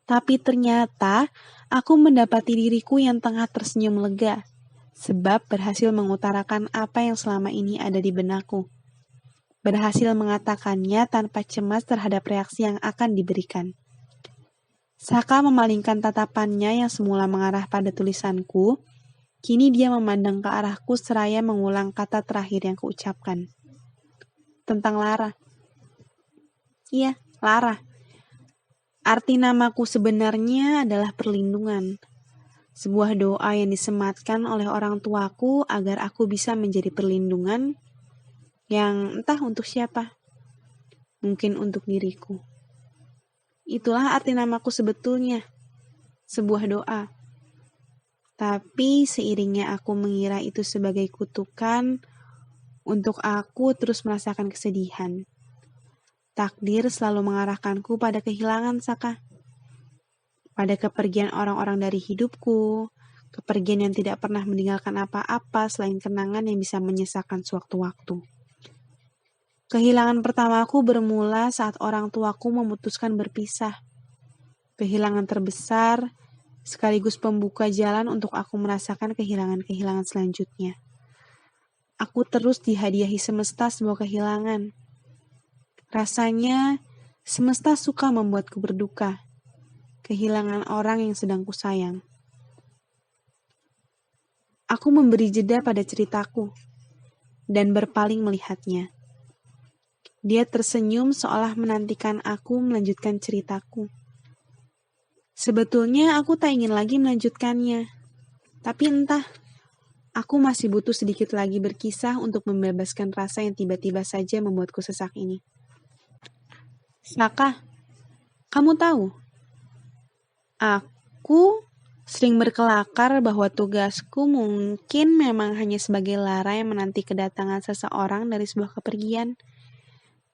Tapi ternyata aku mendapati diriku yang tengah tersenyum lega, sebab berhasil mengutarakan apa yang selama ini ada di benakku. Berhasil mengatakannya tanpa cemas terhadap reaksi yang akan diberikan. Saka memalingkan tatapannya yang semula mengarah pada tulisanku. Kini dia memandang ke arahku seraya mengulang kata terakhir yang kuucapkan. Tentang Lara. Iya, Lara. Arti namaku sebenarnya adalah perlindungan. Sebuah doa yang disematkan oleh orang tuaku agar aku bisa menjadi perlindungan yang entah untuk siapa. Mungkin untuk diriku. Itulah arti namaku sebetulnya. Sebuah doa. Tapi seiringnya aku mengira itu sebagai kutukan untuk aku terus merasakan kesedihan. Takdir selalu mengarahkanku pada kehilangan, Saka. pada kepergian orang-orang dari hidupku, kepergian yang tidak pernah meninggalkan apa-apa selain kenangan yang bisa menyisakan sewaktu-waktu. Kehilangan pertamaku bermula saat orang tuaku memutuskan berpisah. Kehilangan terbesar, sekaligus pembuka jalan untuk aku merasakan kehilangan-kehilangan selanjutnya. Aku terus dihadiahi semesta sebuah kehilangan. Rasanya, semesta suka membuatku berduka. Kehilangan orang yang sedang kusayang. Aku memberi jeda pada ceritaku, dan berpaling melihatnya. Dia tersenyum seolah menantikan aku melanjutkan ceritaku. Sebetulnya aku tak ingin lagi melanjutkannya. Tapi entah, aku masih butuh sedikit lagi berkisah untuk membebaskan rasa yang tiba-tiba saja membuatku sesak ini. Saka, kamu tahu? Aku sering berkelakar bahwa tugasku mungkin memang hanya sebagai lara yang menanti kedatangan seseorang dari sebuah kepergian.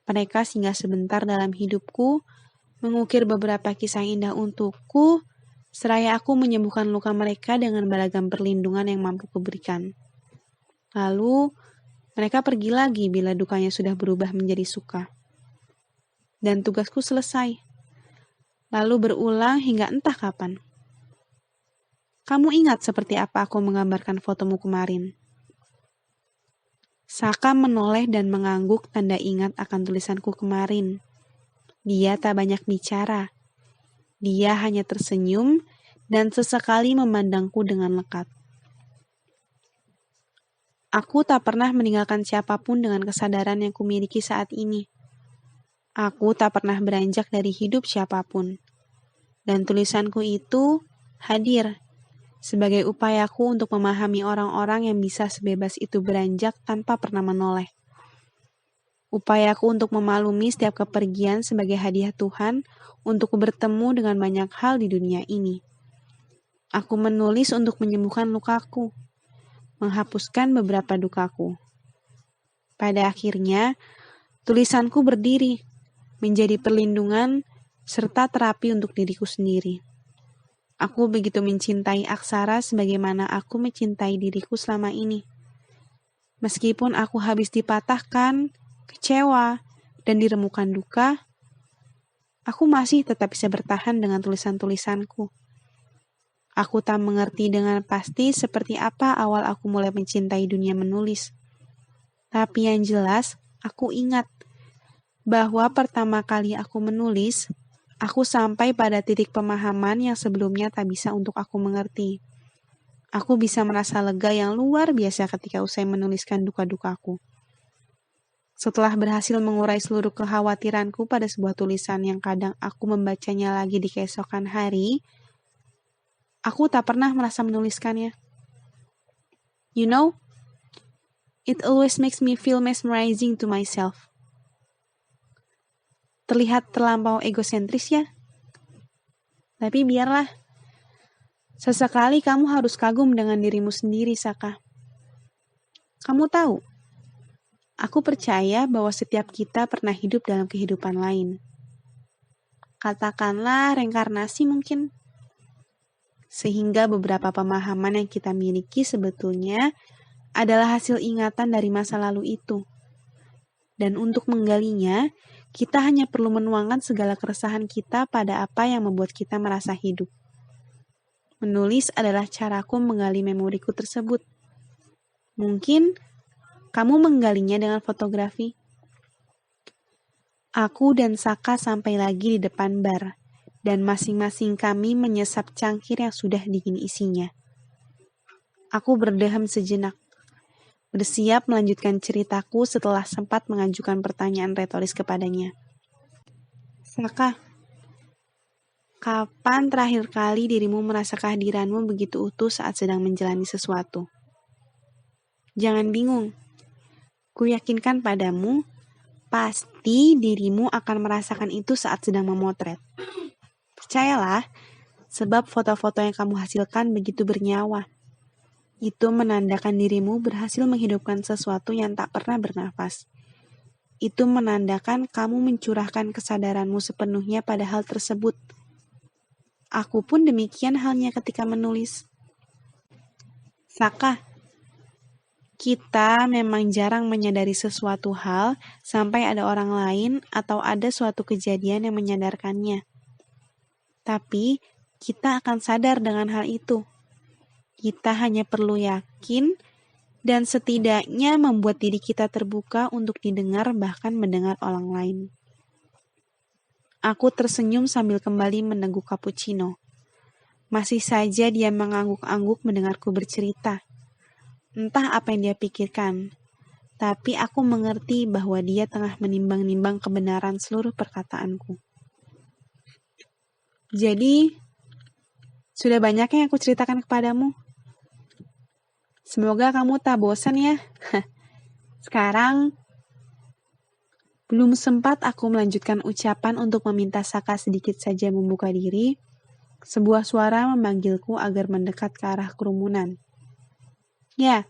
Mereka singgah sebentar dalam hidupku, mengukir beberapa kisah indah untukku, seraya aku menyembuhkan luka mereka dengan beragam perlindungan yang mampu kuberikan. Lalu, mereka pergi lagi bila dukanya sudah berubah menjadi suka. Dan tugasku selesai. Lalu berulang hingga entah kapan. Kamu ingat seperti apa aku menggambarkan fotomu kemarin? Saka menoleh dan mengangguk tanda ingat akan tulisanku kemarin. Dia tak banyak bicara. Dia hanya tersenyum dan sesekali memandangku dengan lekat. Aku tak pernah meninggalkan siapapun dengan kesadaran yang kumiliki saat ini. Aku tak pernah beranjak dari hidup siapapun. Dan tulisanku itu hadir sebagai upayaku untuk memahami orang-orang yang bisa sebebas itu beranjak tanpa pernah menoleh. Upayaku untuk memaklumi setiap kepergian sebagai hadiah Tuhan untuk bertemu dengan banyak hal di dunia ini. Aku menulis untuk menyembuhkan lukaku, menghapuskan beberapa dukaku. Pada akhirnya, tulisanku berdiri, menjadi perlindungan serta terapi untuk diriku sendiri. Aku begitu mencintai aksara sebagaimana aku mencintai diriku selama ini. Meskipun aku habis dipatahkan, kecewa, dan diremukan duka, aku masih tetap bisa bertahan dengan tulisan-tulisanku. Aku tak mengerti dengan pasti seperti apa awal aku mulai mencintai dunia menulis. Tapi yang jelas, aku ingat bahwa pertama kali aku menulis, aku sampai pada titik pemahaman yang sebelumnya tak bisa untuk aku mengerti. Aku bisa merasa lega yang luar biasa ketika usai menuliskan duka-dukaku. Setelah berhasil mengurai seluruh kekhawatiranku pada sebuah tulisan yang kadang aku membacanya lagi di keesokan hari, aku tak pernah merasa menuliskannya. You know, it always makes me feel mesmerizing to myself. Terlihat terlampau egosentris ya? Tapi biarlah. Sesekali kamu harus kagum dengan dirimu sendiri, Saka. Kamu tahu, aku percaya bahwa setiap kita pernah hidup dalam kehidupan lain. Katakanlah reinkarnasi mungkin. Sehingga beberapa pemahaman yang kita miliki sebetulnya adalah hasil ingatan dari masa lalu itu. Dan untuk menggalinya, kita hanya perlu menuangkan segala keresahan kita pada apa yang membuat kita merasa hidup. Menulis adalah caraku menggali memoriku tersebut. Mungkin kamu menggalinya dengan fotografi. Aku dan Saka sampai lagi di depan bar, dan masing-masing kami menyesap cangkir yang sudah dingin isinya. Aku berdeham sejenak, bersiap melanjutkan ceritaku setelah sempat mengajukan pertanyaan retoris kepadanya. Saka, kapan terakhir kali dirimu merasa kehadiranmu begitu utuh saat sedang menjalani sesuatu? Jangan bingung. Kuyakinkan padamu, pasti dirimu akan merasakan itu saat sedang memotret. Percayalah, sebab foto-foto yang kamu hasilkan begitu bernyawa. Itu menandakan dirimu berhasil menghidupkan sesuatu yang tak pernah bernafas. Itu menandakan kamu mencurahkan kesadaranmu sepenuhnya pada hal tersebut. Aku pun demikian halnya ketika menulis. Saka, kita memang jarang menyadari sesuatu hal sampai ada orang lain atau ada suatu kejadian yang menyadarkannya. Tapi, kita akan sadar dengan hal itu. Kita hanya perlu yakin dan setidaknya membuat diri kita terbuka untuk didengar bahkan mendengar orang lain. Aku tersenyum sambil kembali meneguk cappuccino. Masih saja dia mengangguk-angguk mendengarku bercerita. Entah apa yang dia pikirkan, tapi aku mengerti bahwa dia tengah menimbang-nimbang kebenaran seluruh perkataanku. Jadi, sudah banyak yang aku ceritakan kepadamu. Semoga kamu tak bosan ya. Sekarang, belum sempat aku melanjutkan ucapan untuk meminta Saka sedikit saja membuka diri, sebuah suara memanggilku agar mendekat ke arah kerumunan. Ya,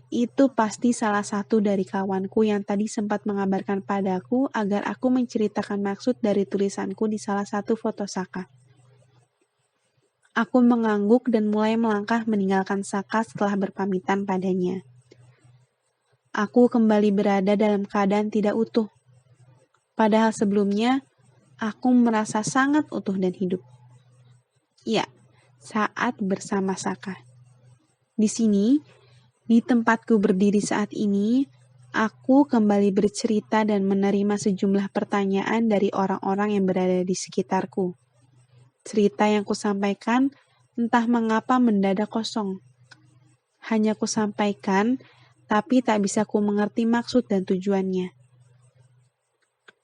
itu pasti salah satu dari kawanku yang tadi sempat mengabarkan padaku agar aku menceritakan maksud dari tulisanku di salah satu foto Saka. Aku mengangguk dan mulai melangkah meninggalkan Saka setelah berpamitan padanya. Aku kembali berada dalam keadaan tidak utuh. Padahal sebelumnya, aku merasa sangat utuh dan hidup. Ya, saat bersama Saka. Di sini, di tempatku berdiri saat ini, aku kembali bercerita dan menerima sejumlah pertanyaan dari orang-orang yang berada di sekitarku. Cerita yang kusampaikan entah mengapa mendadak kosong. Hanya kusampaikan, tapi tak bisa ku mengerti maksud dan tujuannya.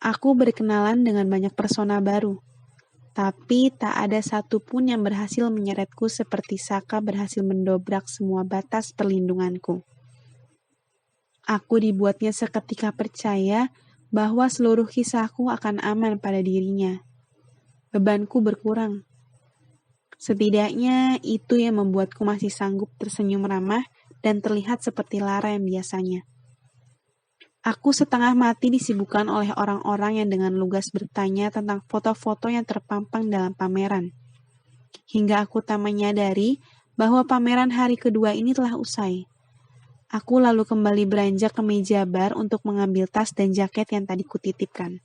Aku berkenalan dengan banyak persona baru, tapi tak ada satupun yang berhasil menyeretku seperti Saka berhasil mendobrak semua batas perlindunganku. Aku dibuatnya seketika percaya bahwa seluruh kisahku akan aman pada dirinya. Bebanku berkurang. Setidaknya itu yang membuatku masih sanggup tersenyum ramah dan terlihat seperti Lara yang biasanya. Aku setengah mati disibukkan oleh orang-orang yang dengan lugas bertanya tentang foto-foto yang terpampang dalam pameran. Hingga aku tak menyadari bahwa pameran hari kedua ini telah usai. Aku lalu kembali beranjak ke meja bar untuk mengambil tas dan jaket yang tadi kutitipkan.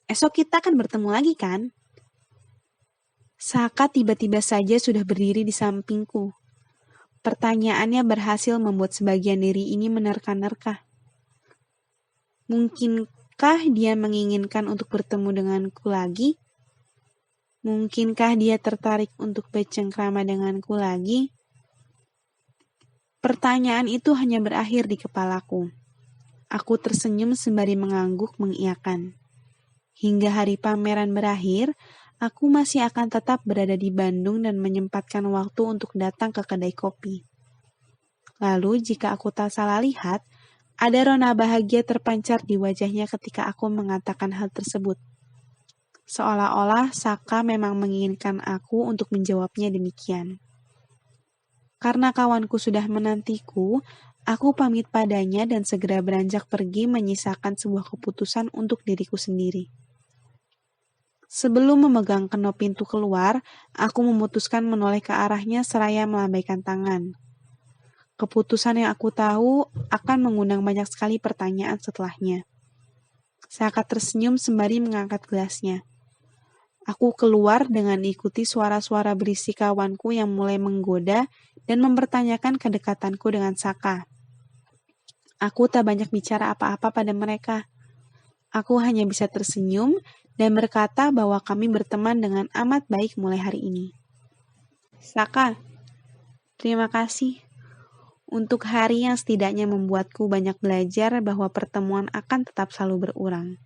Esok kita akan bertemu lagi kan? Saka tiba-tiba saja sudah berdiri di sampingku. Pertanyaannya berhasil membuat sebagian diri ini menerka-nerka. Mungkinkah dia menginginkan untuk bertemu denganku lagi? Mungkinkah dia tertarik untuk bercengkrama denganku lagi? Pertanyaan itu hanya berakhir di kepalaku. Aku tersenyum sembari mengangguk mengiyakan. Hingga hari pameran berakhir, aku masih akan tetap berada di Bandung dan menyempatkan waktu untuk datang ke kedai kopi. Lalu jika aku tak salah lihat, ada rona bahagia terpancar di wajahnya ketika aku mengatakan hal tersebut. Seolah-olah Saka memang menginginkan aku untuk menjawabnya demikian. Karena kawanku sudah menantiku, aku pamit padanya dan segera beranjak pergi menyisakan sebuah keputusan untuk diriku sendiri. Sebelum memegang kenop pintu keluar, aku memutuskan menoleh ke arahnya seraya melambaikan tangan. Keputusan yang aku tahu akan mengundang banyak sekali pertanyaan setelahnya. Saka tersenyum sembari mengangkat gelasnya. Aku keluar dengan diikuti suara-suara berisik kawanku yang mulai menggoda dan mempertanyakan kedekatanku dengan Saka. Aku tak banyak bicara apa-apa pada mereka. Aku hanya bisa tersenyum dan berkata bahwa kami berteman dengan amat baik mulai hari ini. Saka, terima kasih untuk hari yang setidaknya membuatku banyak belajar bahwa pertemuan akan tetap selalu berulang.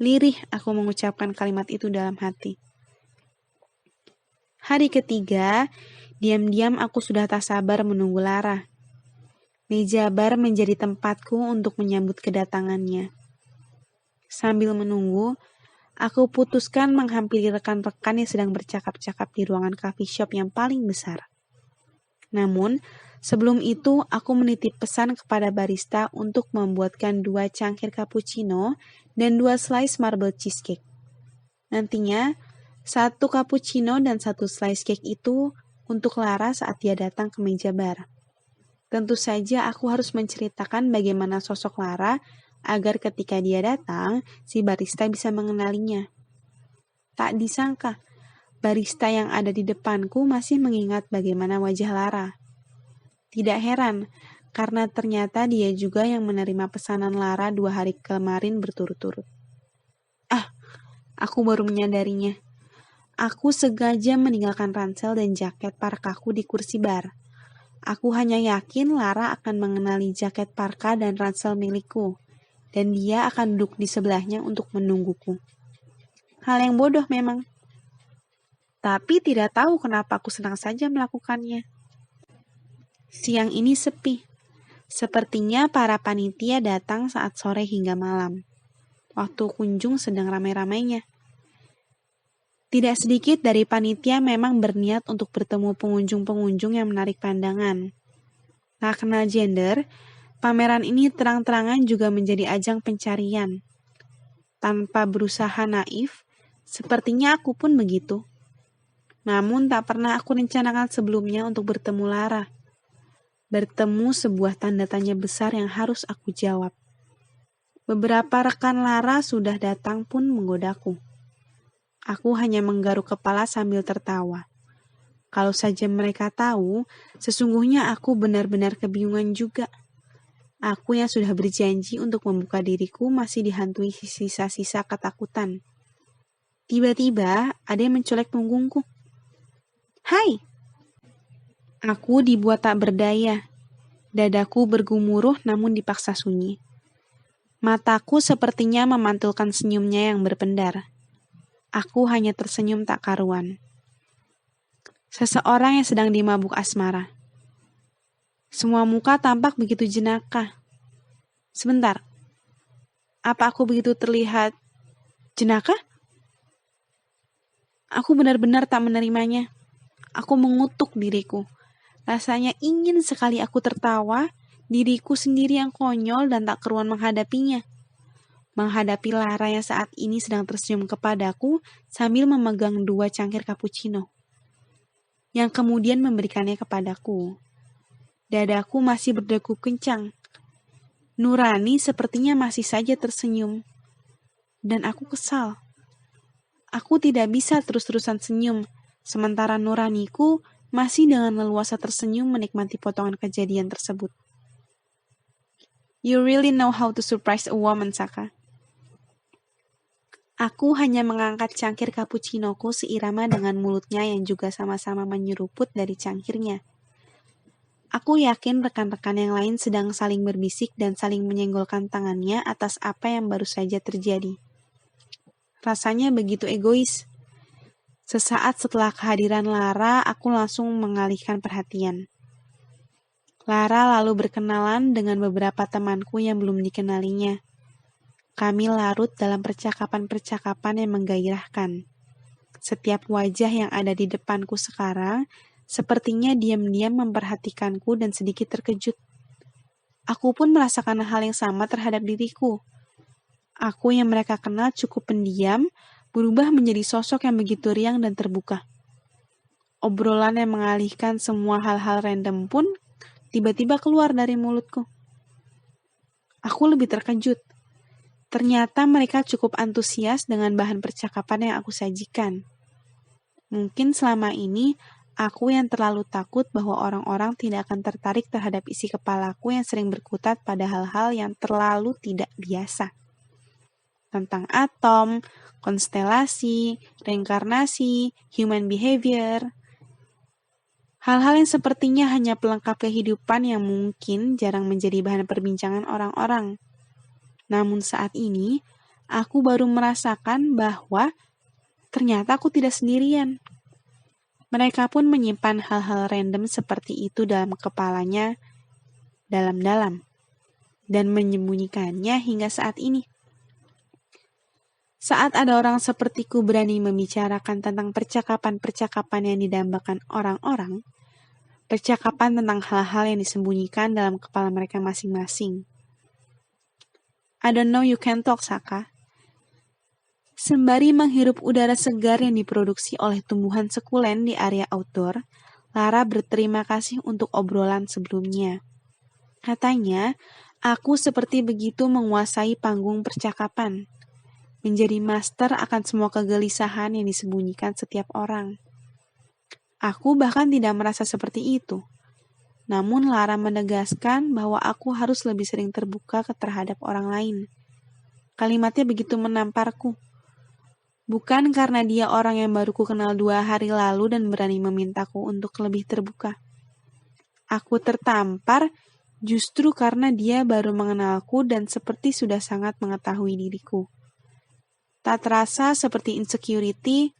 Lirih aku mengucapkan kalimat itu dalam hati. Hari ketiga, diam-diam aku sudah tak sabar menunggu Lara. Meja bar menjadi tempatku untuk menyambut kedatangannya. Sambil menunggu, aku putuskan menghampiri rekan-rekan yang sedang bercakap-cakap di ruangan coffee shop yang paling besar. Namun, sebelum itu aku menitip pesan kepada barista untuk membuatkan 2 cangkir cappuccino dan 2 slice marble cheesecake. Nantinya, 1 cappuccino dan 1 slice cake itu untuk Lara saat dia datang ke meja bar. Tentu saja aku harus menceritakan bagaimana sosok Lara agar ketika dia datang, si barista bisa mengenalinya. Tak disangka, barista yang ada di depanku masih mengingat bagaimana wajah Lara. Tidak heran, karena ternyata dia juga yang menerima pesanan Lara 2 hari kemarin berturut-turut. Aku baru menyadarinya. Aku sengaja meninggalkan ransel dan jaket parkaku di kursi bar. Aku hanya yakin Lara akan mengenali jaket parka dan ransel milikku, dan dia akan duduk di sebelahnya untuk menungguku. Hal yang bodoh memang. Tapi tidak tahu kenapa aku senang saja melakukannya. Siang ini sepi. Sepertinya para panitia datang saat sore hingga malam. Waktu kunjung sedang ramai-ramainya. Tidak sedikit dari panitia memang berniat untuk bertemu pengunjung-pengunjung yang menarik pandangan. Tak kenal gender, pameran ini terang-terangan juga menjadi ajang pencarian. Tanpa berusaha naif, sepertinya aku pun begitu. Namun tak pernah aku rencanakan sebelumnya untuk bertemu Lara. Bertemu sebuah tanda tanya besar yang harus aku jawab. Beberapa rekan Lara sudah datang pun menggodaku. Aku hanya menggaruk kepala sambil tertawa. Kalau saja mereka tahu, sesungguhnya aku benar-benar kebingungan juga. Aku yang sudah berjanji untuk membuka diriku masih dihantui sisa-sisa ketakutan. Tiba-tiba ada yang mencolek punggungku. Hai! Aku dibuat tak berdaya. Dadaku bergumuruh namun dipaksa sunyi. Mataku sepertinya memantulkan senyumnya yang berpendar. Aku hanya tersenyum tak karuan. Seseorang yang sedang dimabuk asmara. Semua muka tampak begitu jenaka. Sebentar, apa aku begitu terlihat jenaka? Aku benar-benar tak menerimanya. Aku mengutuk diriku. Rasanya ingin sekali aku tertawa, diriku sendiri yang konyol dan tak keruan menghadapinya. Menghadapi Lara yang saat ini sedang tersenyum kepadaku sambil memegang 2 cangkir cappuccino, yang kemudian memberikannya kepadaku. Dadaku masih berdegup kencang. Nurani sepertinya masih saja tersenyum. Dan aku kesal. Aku tidak bisa terus-terusan senyum, sementara nuraniku masih dengan leluasa tersenyum menikmati potongan kejadian tersebut. You really know how to surprise a woman, Saka. Aku hanya mengangkat cangkir cappuccinoku seirama dengan mulutnya yang juga sama-sama menyeruput dari cangkirnya. Aku yakin rekan-rekan yang lain sedang saling berbisik dan saling menyenggolkan tangannya atas apa yang baru saja terjadi. Rasanya begitu egois. Sesaat setelah kehadiran Lara, aku langsung mengalihkan perhatian. Lara lalu berkenalan dengan beberapa temanku yang belum dikenalinya. Kami larut dalam percakapan-percakapan yang menggairahkan. Setiap wajah yang ada di depanku sekarang sepertinya diam-diam memperhatikanku dan sedikit terkejut. Aku pun merasakan hal yang sama terhadap diriku. Aku yang mereka kenal cukup pendiam, berubah menjadi sosok yang begitu riang dan terbuka. Obrolan yang mengalihkan semua hal-hal random pun tiba-tiba keluar dari mulutku. Aku lebih terkejut. Ternyata mereka cukup antusias dengan bahan percakapan yang aku sajikan. Mungkin selama ini, aku yang terlalu takut bahwa orang-orang tidak akan tertarik terhadap isi kepalaku yang sering berkutat pada hal-hal yang terlalu tidak biasa. Tentang atom, konstelasi, reinkarnasi, human behavior. Hal-hal yang sepertinya hanya pelengkap kehidupan yang mungkin jarang menjadi bahan perbincangan orang-orang. Namun saat ini, aku baru merasakan bahwa ternyata aku tidak sendirian. Mereka pun menyimpan hal-hal random seperti itu dalam kepalanya, dalam-dalam, dan menyembunyikannya hingga saat ini. Saat ada orang sepertiku berani membicarakan tentang percakapan-percakapan yang didambakan orang-orang, percakapan tentang hal-hal yang disembunyikan dalam kepala mereka masing-masing. I don't know you can talk, Saka. Sembari menghirup udara segar yang diproduksi oleh tumbuhan sekulen di area outdoor, Lara berterima kasih untuk obrolan sebelumnya. Katanya, aku seperti begitu menguasai panggung percakapan, menjadi master akan semua kegelisahan yang disembunyikan setiap orang. Aku bahkan tidak merasa seperti itu. Namun Lara menegaskan bahwa aku harus lebih sering terbuka terhadap orang lain. Kalimatnya begitu menamparku. Bukan karena dia orang yang baru ku kenal 2 hari lalu dan berani memintaku untuk lebih terbuka. Aku tertampar justru karena dia baru mengenalku dan seperti sudah sangat mengetahui diriku. Tak terasa seperti insecurity,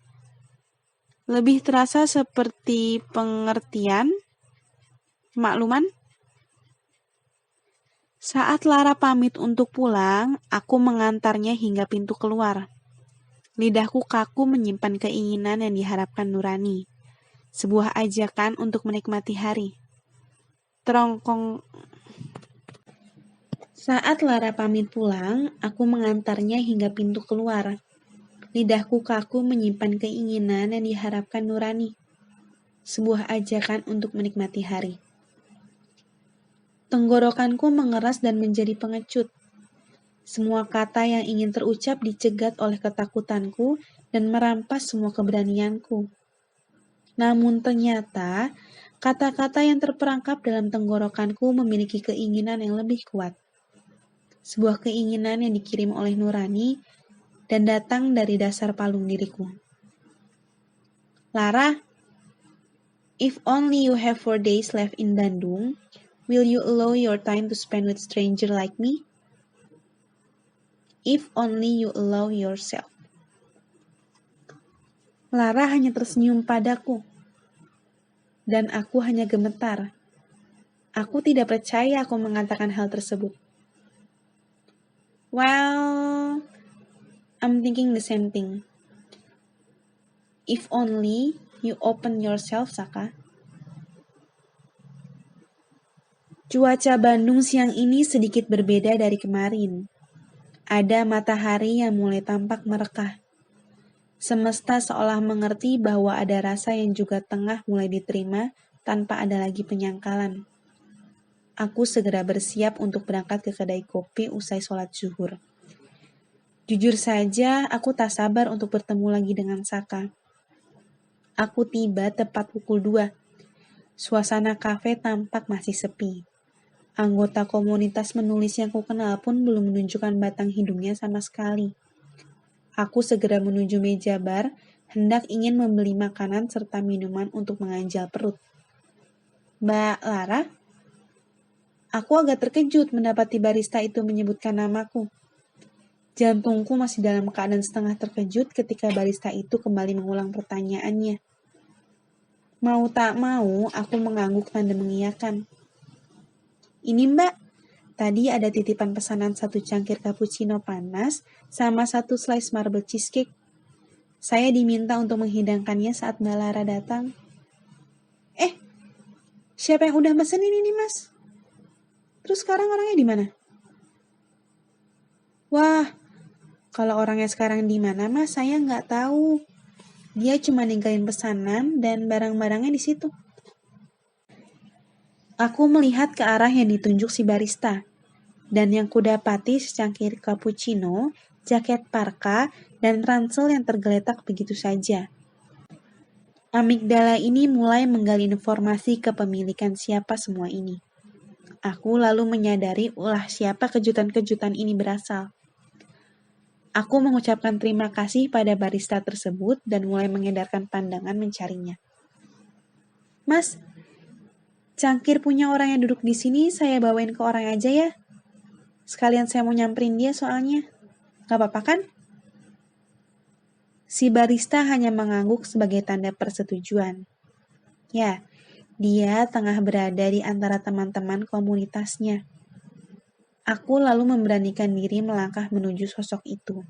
lebih terasa seperti pengertian, kemakluman. Saat Lara pamit untuk pulang, aku mengantarnya hingga pintu keluar. Lidahku kaku menyimpan keinginan yang diharapkan nurani. Sebuah ajakan untuk menikmati hari. Terongkong. Saat Lara pamit pulang, aku mengantarnya hingga pintu keluar. Lidahku kaku menyimpan keinginan yang diharapkan nurani. Sebuah ajakan untuk menikmati hari. Tenggorokanku mengeras dan menjadi pengecut. Semua kata yang ingin terucap dicegat oleh ketakutanku dan merampas semua keberanianku. Namun ternyata, kata-kata yang terperangkap dalam tenggorokanku memiliki keinginan yang lebih kuat. Sebuah keinginan yang dikirim oleh nurani dan datang dari dasar palung diriku. Lara, if only you have 4 days left in Bandung, will you allow your time to spend with stranger like me? If only you allow yourself. Lara hanya tersenyum padaku, dan aku hanya gemetar. Aku tidak percaya aku mengatakan hal tersebut. Well, I'm thinking the same thing. If only you open yourself, Saka. Cuaca Bandung siang ini sedikit berbeda dari kemarin. Ada matahari yang mulai tampak merekah. Semesta seolah mengerti bahwa ada rasa yang juga tengah mulai diterima tanpa ada lagi penyangkalan. Aku segera bersiap untuk berangkat ke kedai kopi usai sholat zuhur. Jujur saja, aku tak sabar untuk bertemu lagi dengan Saka. Aku tiba tepat pukul 2. Suasana kafe tampak masih sepi. Anggota komunitas menulis yang kukenal pun belum menunjukkan batang hidungnya sama sekali. Aku segera menuju meja bar, hendak ingin membeli makanan serta minuman untuk menganjal perut. Mbak Lara? Aku agak terkejut mendapati barista itu menyebutkan namaku. Jantungku masih dalam keadaan setengah terkejut ketika barista itu kembali mengulang pertanyaannya. Mau tak mau, aku mengangguk tanda mengiyakan. Ini Mbak, tadi ada titipan pesanan 1 cangkir cappuccino panas sama 1 slice marble cheesecake. Saya diminta untuk menghidangkannya saat Mbak Lara datang. Siapa yang udah mesen ini Mas? Terus sekarang orangnya di mana? Wah, kalau orangnya sekarang di mana Mas, saya nggak tahu. Dia cuma ninggalin pesanan dan barang-barangnya di situ. Aku melihat ke arah yang ditunjuk si barista, dan yang kudapati secangkir cappuccino, jaket parka, dan ransel yang tergeletak begitu saja. Amigdala ini mulai menggali informasi kepemilikan siapa semua ini. Aku lalu menyadari ulah siapa kejutan-kejutan ini berasal. Aku mengucapkan terima kasih pada barista tersebut dan mulai mengedarkan pandangan mencarinya. Mas, cangkir punya orang yang duduk di sini saya bawain ke orang aja ya. Sekalian saya mau nyamperin dia soalnya. Gak apa-apa kan? Si barista hanya mengangguk sebagai tanda persetujuan. Ya, dia tengah berada di antara teman-teman komunitasnya. Aku lalu memberanikan diri melangkah menuju sosok itu.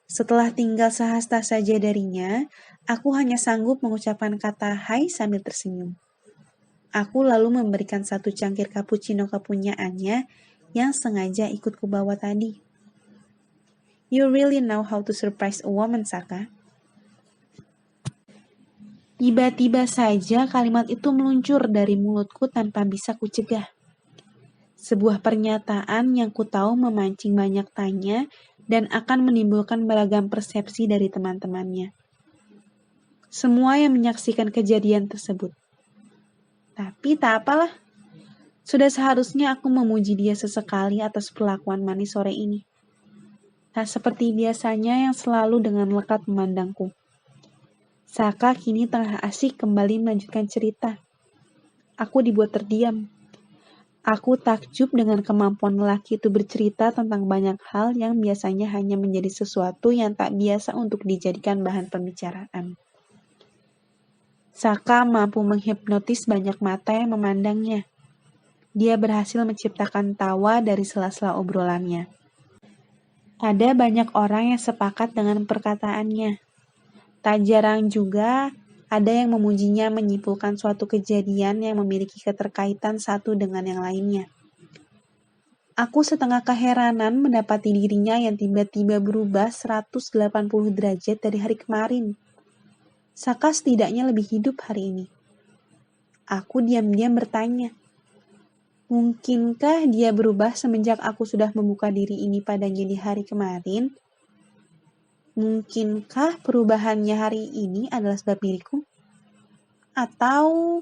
Setelah tinggal sehasta saja darinya, aku hanya sanggup mengucapkan kata hai sambil tersenyum. Aku lalu memberikan 1 cangkir cappuccino kepunyaannya yang sengaja ikut kubawa tadi. You really know how to surprise a woman, Saka. Tiba-tiba saja kalimat itu meluncur dari mulutku tanpa bisa kucegah. Sebuah pernyataan yang ku tahu memancing banyak tanya dan akan menimbulkan beragam persepsi dari teman-temannya. Semua yang menyaksikan kejadian tersebut. Tapi tak apalah. Sudah seharusnya aku memuji dia sesekali atas perlakuan manis sore ini. Tak seperti biasanya yang selalu dengan lekat memandangku. Saka kini tengah asik kembali melanjutkan cerita. Aku dibuat terdiam. Aku takjub dengan kemampuan lelaki itu bercerita tentang banyak hal yang biasanya hanya menjadi sesuatu yang tak biasa untuk dijadikan bahan pembicaraan. Saka mampu menghipnotis banyak mata yang memandangnya. Dia berhasil menciptakan tawa dari sela-sela obrolannya. Ada banyak orang yang sepakat dengan perkataannya. Tak jarang juga ada yang memujinya menyimpulkan suatu kejadian yang memiliki keterkaitan satu dengan yang lainnya. Aku setengah keheranan mendapati dirinya yang tiba-tiba berubah 180 derajat dari hari kemarin. Saka setidaknya lebih hidup hari ini. Aku diam-diam bertanya, mungkinkah dia berubah semenjak aku sudah membuka diri ini padanya di hari kemarin? Mungkinkah perubahannya hari ini adalah sebab diriku? Atau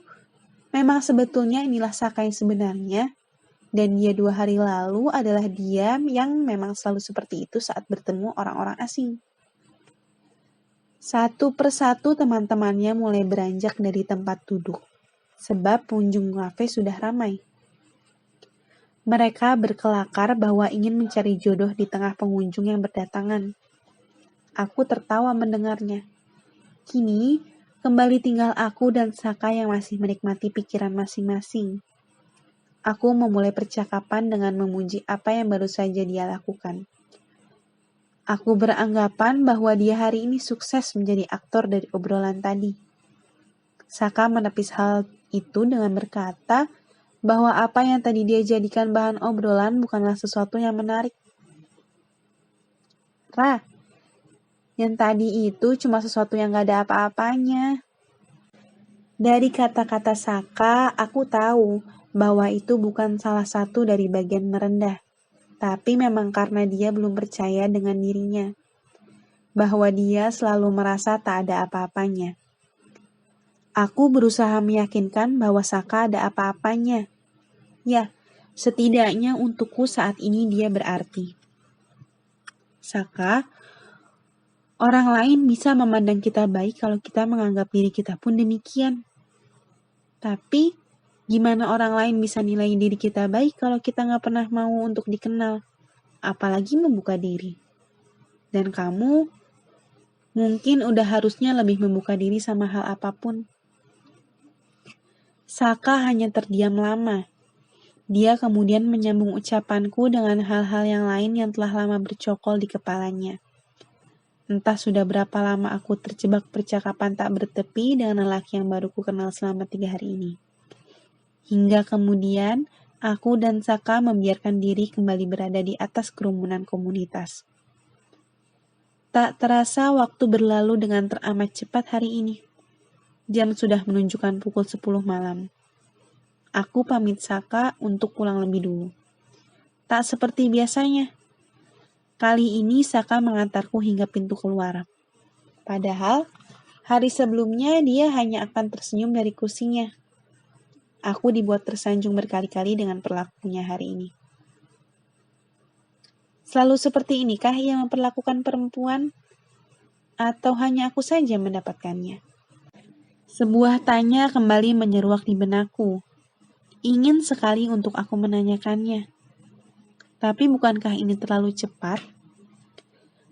memang sebetulnya inilah Saka yang sebenarnya, dan dia 2 hari lalu adalah dia yang memang selalu seperti itu saat bertemu orang-orang asing. Satu persatu teman-temannya mulai beranjak dari tempat duduk, sebab pengunjung kafe sudah ramai. Mereka berkelakar bahwa ingin mencari jodoh di tengah pengunjung yang berdatangan. Aku tertawa mendengarnya. Kini, kembali tinggal aku dan Saka yang masih menikmati pikiran masing-masing. Aku memulai percakapan dengan memuji apa yang baru saja dia lakukan. Aku beranggapan bahwa dia hari ini sukses menjadi aktor dari obrolan tadi. Saka menepis hal itu dengan berkata bahwa apa yang tadi dia jadikan bahan obrolan bukanlah sesuatu yang menarik. Ra, yang tadi itu cuma sesuatu yang gak ada apa-apanya. Dari kata-kata Saka, aku tahu bahwa itu bukan salah satu dari bagian merendah. Tapi memang karena dia belum percaya dengan dirinya. Bahwa dia selalu merasa tak ada apa-apanya. Aku berusaha meyakinkan bahwa Saka ada apa-apanya. Ya, setidaknya untukku saat ini dia berarti. Saka, orang lain bisa memandang kita baik kalau kita menganggap diri kita pun demikian. Tapi, gimana orang lain bisa nilai diri kita baik kalau kita gak pernah mau untuk dikenal, apalagi membuka diri. Dan kamu, mungkin udah harusnya lebih membuka diri sama hal apapun. Saka hanya terdiam lama. Dia kemudian menyambung ucapanku dengan hal-hal yang lain yang telah lama bercokol di kepalanya. Entah sudah berapa lama aku terjebak percakapan tak bertepi dengan lelaki yang baru ku kenal selama 3 hari ini. Hingga kemudian, aku dan Saka membiarkan diri kembali berada di atas kerumunan komunitas. Tak terasa waktu berlalu dengan teramat cepat hari ini. Jam sudah menunjukkan pukul 10 malam. Aku pamit Saka untuk pulang lebih dulu. Tak seperti biasanya. Kali ini Saka mengantarku hingga pintu keluar. Padahal, hari sebelumnya dia hanya akan tersenyum dari kursinya. Aku dibuat tersanjung berkali-kali dengan perlakunya hari ini. Selalu seperti inikah ia memperlakukan perempuan? Atau hanya aku saja mendapatkannya? Sebuah tanya kembali menyeruak di benakku. Ingin sekali untuk aku menanyakannya. Tapi bukankah ini terlalu cepat?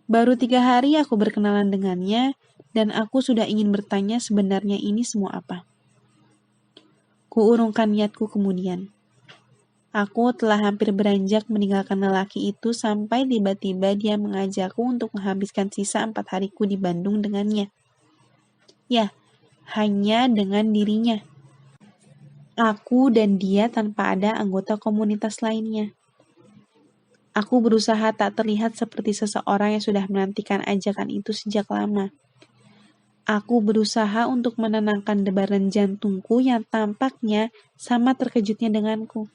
Baru 3 hari aku berkenalan dengannya, dan aku sudah ingin bertanya sebenarnya ini semua apa. Kuurungkan niatku kemudian. Aku telah hampir beranjak meninggalkan lelaki itu sampai tiba-tiba dia mengajakku untuk menghabiskan sisa 4 hariku di Bandung dengannya. Ya, hanya dengan dirinya. Aku dan dia tanpa ada anggota komunitas lainnya. Aku berusaha tak terlihat seperti seseorang yang sudah menantikan ajakan itu sejak lama. Aku berusaha untuk menenangkan debaran jantungku yang tampaknya sama terkejutnya denganku.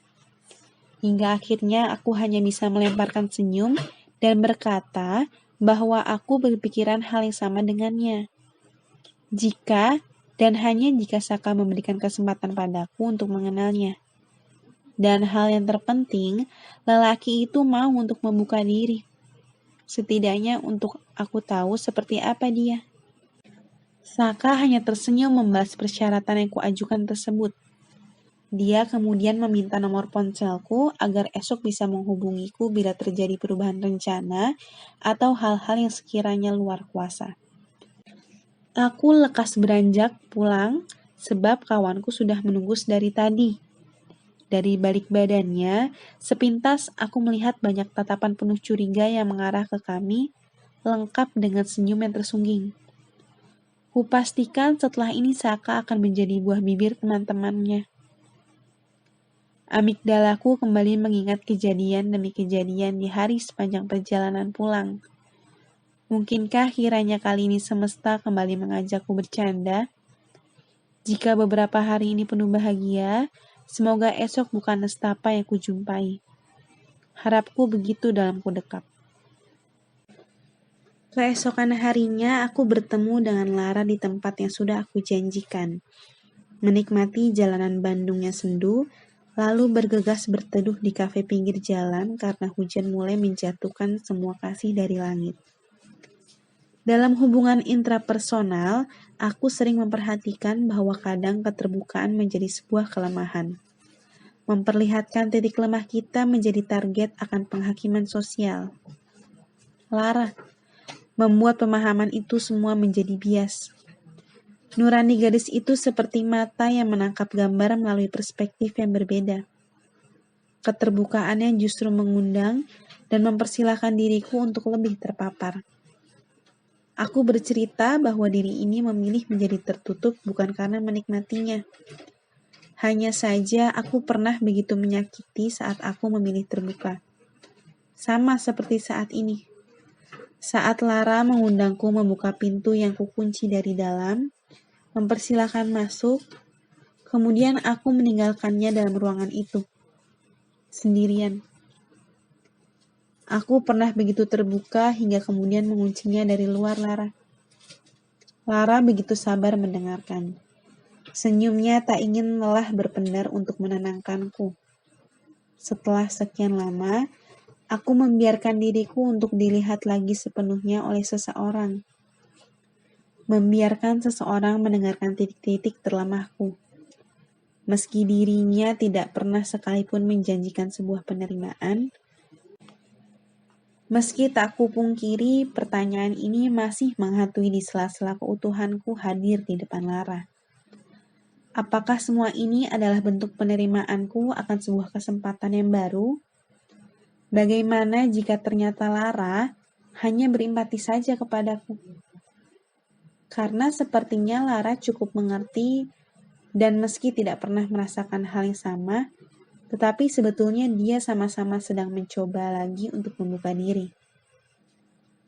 Hingga akhirnya aku hanya bisa melemparkan senyum dan berkata bahwa aku berpikiran hal yang sama dengannya. Jika dan hanya jika Saka memberikan kesempatan padaku untuk mengenalnya. Dan hal yang terpenting, lelaki itu mau untuk membuka diri. Setidaknya untuk aku tahu seperti apa dia. Saka hanya tersenyum membalas persyaratan yang kuajukan tersebut. Dia kemudian meminta nomor ponselku agar esok bisa menghubungiku bila terjadi perubahan rencana atau hal-hal yang sekiranya luar kuasa. Aku lekas beranjak pulang sebab kawanku sudah menunggu dari tadi. Dari balik badannya, sepintas aku melihat banyak tatapan penuh curiga yang mengarah ke kami, lengkap dengan senyum yang tersungging. Kupastikan setelah ini Saka akan menjadi buah bibir teman-temannya. Amigdalaku kembali mengingat kejadian demi kejadian di hari sepanjang perjalanan pulang. Mungkinkah kiranya kali ini semesta kembali mengajakku bercanda? Jika beberapa hari ini penuh bahagia, semoga esok bukan nestapa yang kujumpai. Harapku begitu dalam kudekap. Keesokan harinya aku bertemu dengan Lara di tempat yang sudah aku janjikan. Menikmati jalanan Bandung yang sendu, lalu bergegas berteduh di kafe pinggir jalan karena hujan mulai menjatuhkan semua kasih dari langit. Dalam hubungan intrapersonal, aku sering memperhatikan bahwa kadang keterbukaan menjadi sebuah kelemahan. Memperlihatkan titik lemah kita menjadi target akan penghakiman sosial. Lara, membuat pemahaman itu semua menjadi bias. Nurani gadis itu seperti mata yang menangkap gambar melalui perspektif yang berbeda. Keterbukaannya justru mengundang dan mempersilahkan diriku untuk lebih terpapar. Aku bercerita bahwa diri ini memilih menjadi tertutup bukan karena menikmatinya. Hanya saja aku pernah begitu menyakiti saat aku memilih terbuka. Sama seperti saat ini. Saat Lara mengundangku membuka pintu yang kukunci dari dalam, mempersilahkan masuk, kemudian aku meninggalkannya dalam ruangan itu, sendirian. Aku pernah begitu terbuka hingga kemudian menguncinya dari luar Lara. Lara begitu sabar mendengarkan. Senyumnya tak ingin lelah berpendar untuk menenangkanku. Setelah sekian lama, aku membiarkan diriku untuk dilihat lagi sepenuhnya oleh seseorang. Membiarkan seseorang mendengarkan titik-titik terlemahku. Meski dirinya tidak pernah sekalipun menjanjikan sebuah penerimaan, meski tak kupungkiri pertanyaan ini masih menghantui di sela-sela keutuhanku hadir di depan Lara. Apakah semua ini adalah bentuk penerimaanku akan sebuah kesempatan yang baru? Bagaimana jika ternyata Lara hanya berempati saja kepadaku? Karena sepertinya Lara cukup mengerti dan meski tidak pernah merasakan hal yang sama, tetapi sebetulnya dia sama-sama sedang mencoba lagi untuk membuka diri.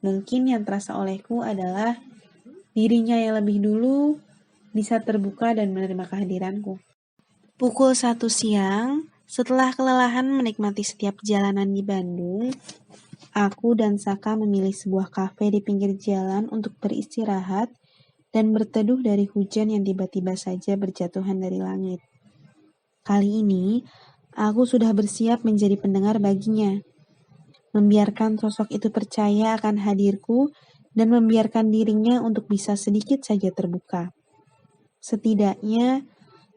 Mungkin yang terasa olehku adalah dirinya yang lebih dulu bisa terbuka dan menerima kehadiranku. Pukul 1 siang, setelah kelelahan menikmati setiap jalanan di Bandung, aku dan Saka memilih sebuah kafe di pinggir jalan untuk beristirahat dan berteduh dari hujan yang tiba-tiba saja berjatuhan dari langit. Kali ini, aku sudah bersiap menjadi pendengar baginya. Membiarkan sosok itu percaya akan hadirku dan membiarkan dirinya untuk bisa sedikit saja terbuka. Setidaknya,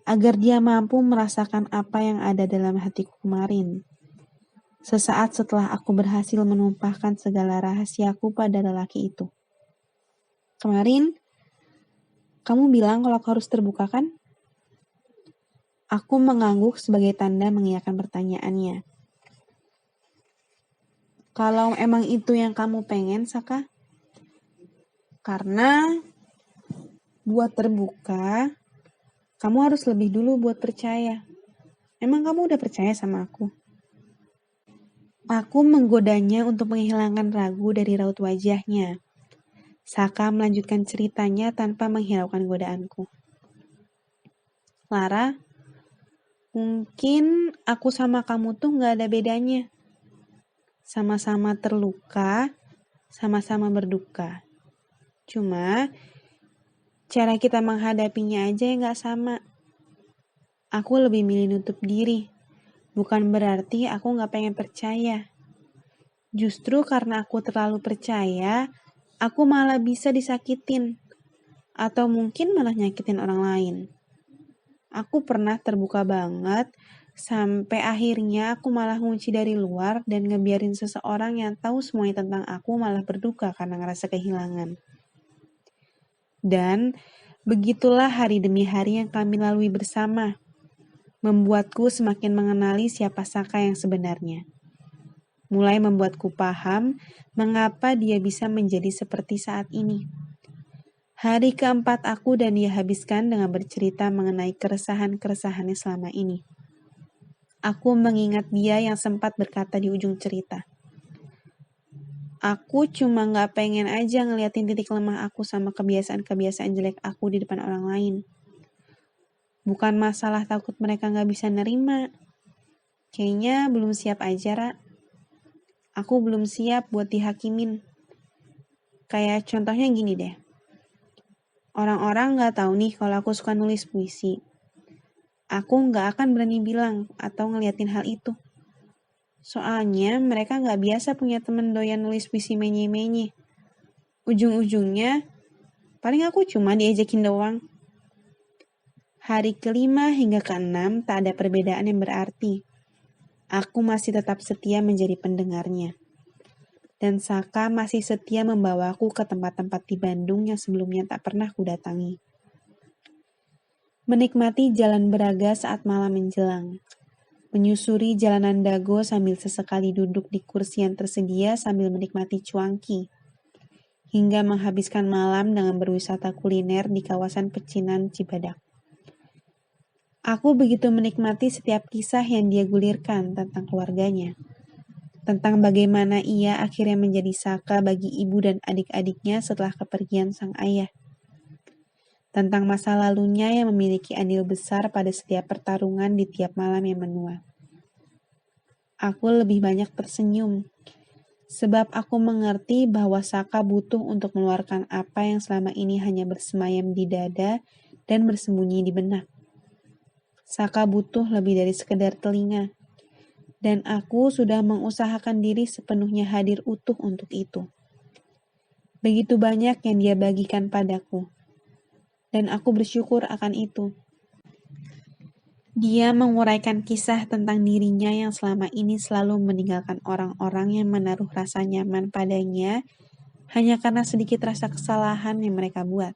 agar dia mampu merasakan apa yang ada dalam hatiku kemarin. Sesaat setelah aku berhasil menumpahkan segala rahasiaku pada lelaki itu. Kemarin, kamu bilang kalau aku harus terbuka kan? Aku mengangguk sebagai tanda mengiyakan pertanyaannya. Kalau emang itu yang kamu pengen, Saka? Karena buat terbuka, kamu harus lebih dulu buat percaya. Emang kamu udah percaya sama aku? Aku menggodanya untuk menghilangkan ragu dari raut wajahnya. Saka melanjutkan ceritanya tanpa menghiraukan godaanku. Lara, mungkin aku sama kamu tuh gak ada bedanya. Sama-sama terluka, sama-sama berduka. Cuma, cara kita menghadapinya aja yang gak sama. Aku lebih milih nutup diri. Bukan berarti aku gak pengen percaya. Justru karena aku terlalu percaya, aku malah bisa disakitin. Atau mungkin malah nyakitin orang lain. Aku pernah terbuka banget, sampai akhirnya aku malah ngunci dari luar dan ngebiarin seseorang yang tahu semuanya tentang aku malah berduka karena ngerasa kehilangan. Dan begitulah hari demi hari yang kami lalui bersama, membuatku semakin mengenali siapa Saka yang sebenarnya. Mulai membuatku paham mengapa dia bisa menjadi seperti saat ini. Hari keempat aku dan dia habiskan dengan bercerita mengenai keresahan-keresahannya selama ini. Aku mengingat dia yang sempat berkata di ujung cerita. Aku cuma gak pengen aja ngeliatin titik lemah aku sama kebiasaan-kebiasaan jelek aku di depan orang lain. Bukan masalah takut mereka gak bisa nerima. Kayaknya belum siap aja, Ra. Aku belum siap buat dihakimin. Kayak contohnya gini deh. Orang-orang gak tahu nih kalau aku suka nulis puisi. Aku gak akan berani bilang atau ngeliatin hal itu. Soalnya mereka gak biasa punya temen doyan nulis puisi menye-menye. Ujung-ujungnya, paling aku cuma diejekin doang. Hari kelima hingga keenam tak ada perbedaan yang berarti. Aku masih tetap setia menjadi pendengarnya. Dan Saka masih setia membawaku ke tempat-tempat di Bandung yang sebelumnya tak pernah kudatangi. Menikmati jalan Braga saat malam menjelang. Menyusuri jalanan Dago sambil sesekali duduk di kursi yang tersedia sambil menikmati cuanki. Hingga menghabiskan malam dengan berwisata kuliner di kawasan pecinan Cibadak. Aku begitu menikmati setiap kisah yang dia gulirkan tentang keluarganya. Tentang bagaimana ia akhirnya menjadi Saka bagi ibu dan adik-adiknya setelah kepergian sang ayah. Tentang masa lalunya yang memiliki andil besar pada setiap pertarungan di tiap malam yang menua. Aku lebih banyak tersenyum, sebab aku mengerti bahwa Saka butuh untuk mengeluarkan apa yang selama ini hanya bersemayam di dada dan bersembunyi di benak. Saka butuh lebih dari sekedar telinga. Dan aku sudah mengusahakan diri sepenuhnya hadir utuh untuk itu. Begitu banyak yang dia bagikan padaku. Dan aku bersyukur akan itu. Dia menguraikan kisah tentang dirinya yang selama ini selalu meninggalkan orang-orang yang menaruh rasa nyaman padanya hanya karena sedikit rasa kesalahan yang mereka buat.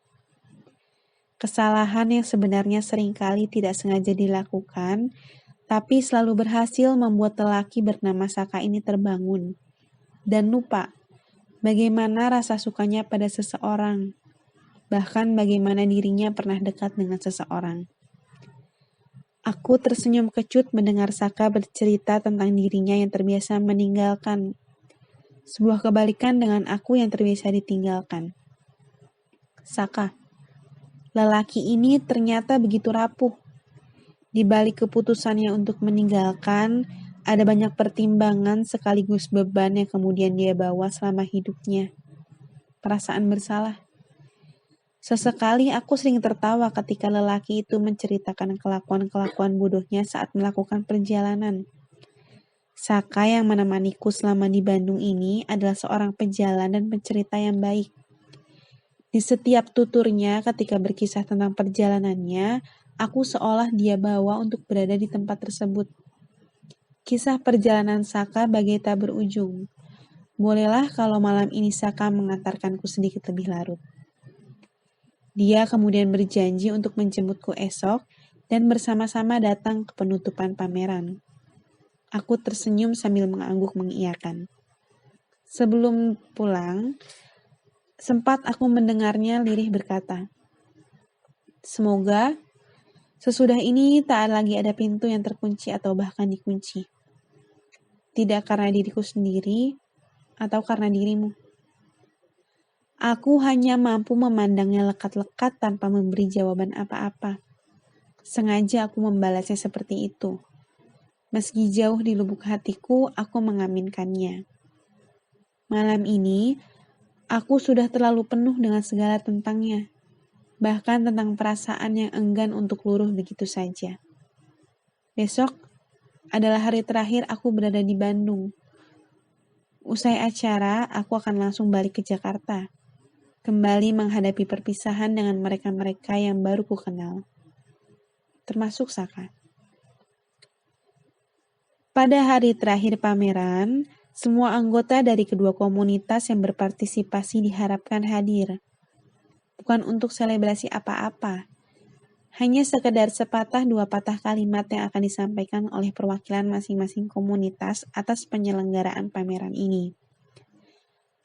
Kesalahan yang sebenarnya seringkali tidak sengaja dilakukan, tapi selalu berhasil membuat lelaki bernama Saka ini terbangun. Dan lupa bagaimana rasa sukanya pada seseorang. Bahkan bagaimana dirinya pernah dekat dengan seseorang. Aku tersenyum kecut mendengar Saka bercerita tentang dirinya yang terbiasa meninggalkan. Sebuah kebalikan dengan aku yang terbiasa ditinggalkan. Saka, lelaki ini ternyata begitu rapuh. Di balik keputusannya untuk meninggalkan, ada banyak pertimbangan sekaligus beban yang kemudian dia bawa selama hidupnya. Perasaan bersalah. Sesekali aku sering tertawa ketika lelaki itu menceritakan kelakuan-kelakuan bodohnya saat melakukan perjalanan. Saka yang menemaniku selama di Bandung ini adalah seorang pejalan dan pencerita yang baik. Di setiap tuturnya ketika berkisah tentang perjalanannya, aku seolah dia bawa untuk berada di tempat tersebut. Kisah perjalanan Saka bagai tak berujung. Bolehlah kalau malam ini Saka mengantarkanku sedikit lebih larut. Dia kemudian berjanji untuk menjemputku esok dan bersama-sama datang ke penutupan pameran. Aku tersenyum sambil mengangguk mengiyakan. Sebelum pulang, sempat aku mendengarnya lirih berkata, "Semoga sesudah ini tak lagi ada pintu yang terkunci atau bahkan dikunci." tidak karena diriku sendiri atau karena dirimu. Aku hanya mampu memandangnya lekat-lekat tanpa memberi jawaban apa-apa. Sengaja aku membalasnya seperti itu. Meski jauh di lubuk hatiku, aku mengaminkannya. Malam ini, aku sudah terlalu penuh dengan segala tentangnya. Bahkan tentang perasaan yang enggan untuk luruh begitu saja. Besok adalah hari terakhir aku berada di Bandung. Usai acara, aku akan langsung balik ke Jakarta. Kembali menghadapi perpisahan dengan mereka-mereka yang baru ku kenal. Termasuk Saka. Pada hari terakhir pameran, semua anggota dari kedua komunitas yang berpartisipasi diharapkan hadir. Bukan untuk selebrasi apa-apa. Hanya sekedar sepatah dua patah kalimat yang akan disampaikan oleh perwakilan masing-masing komunitas atas penyelenggaraan pameran ini.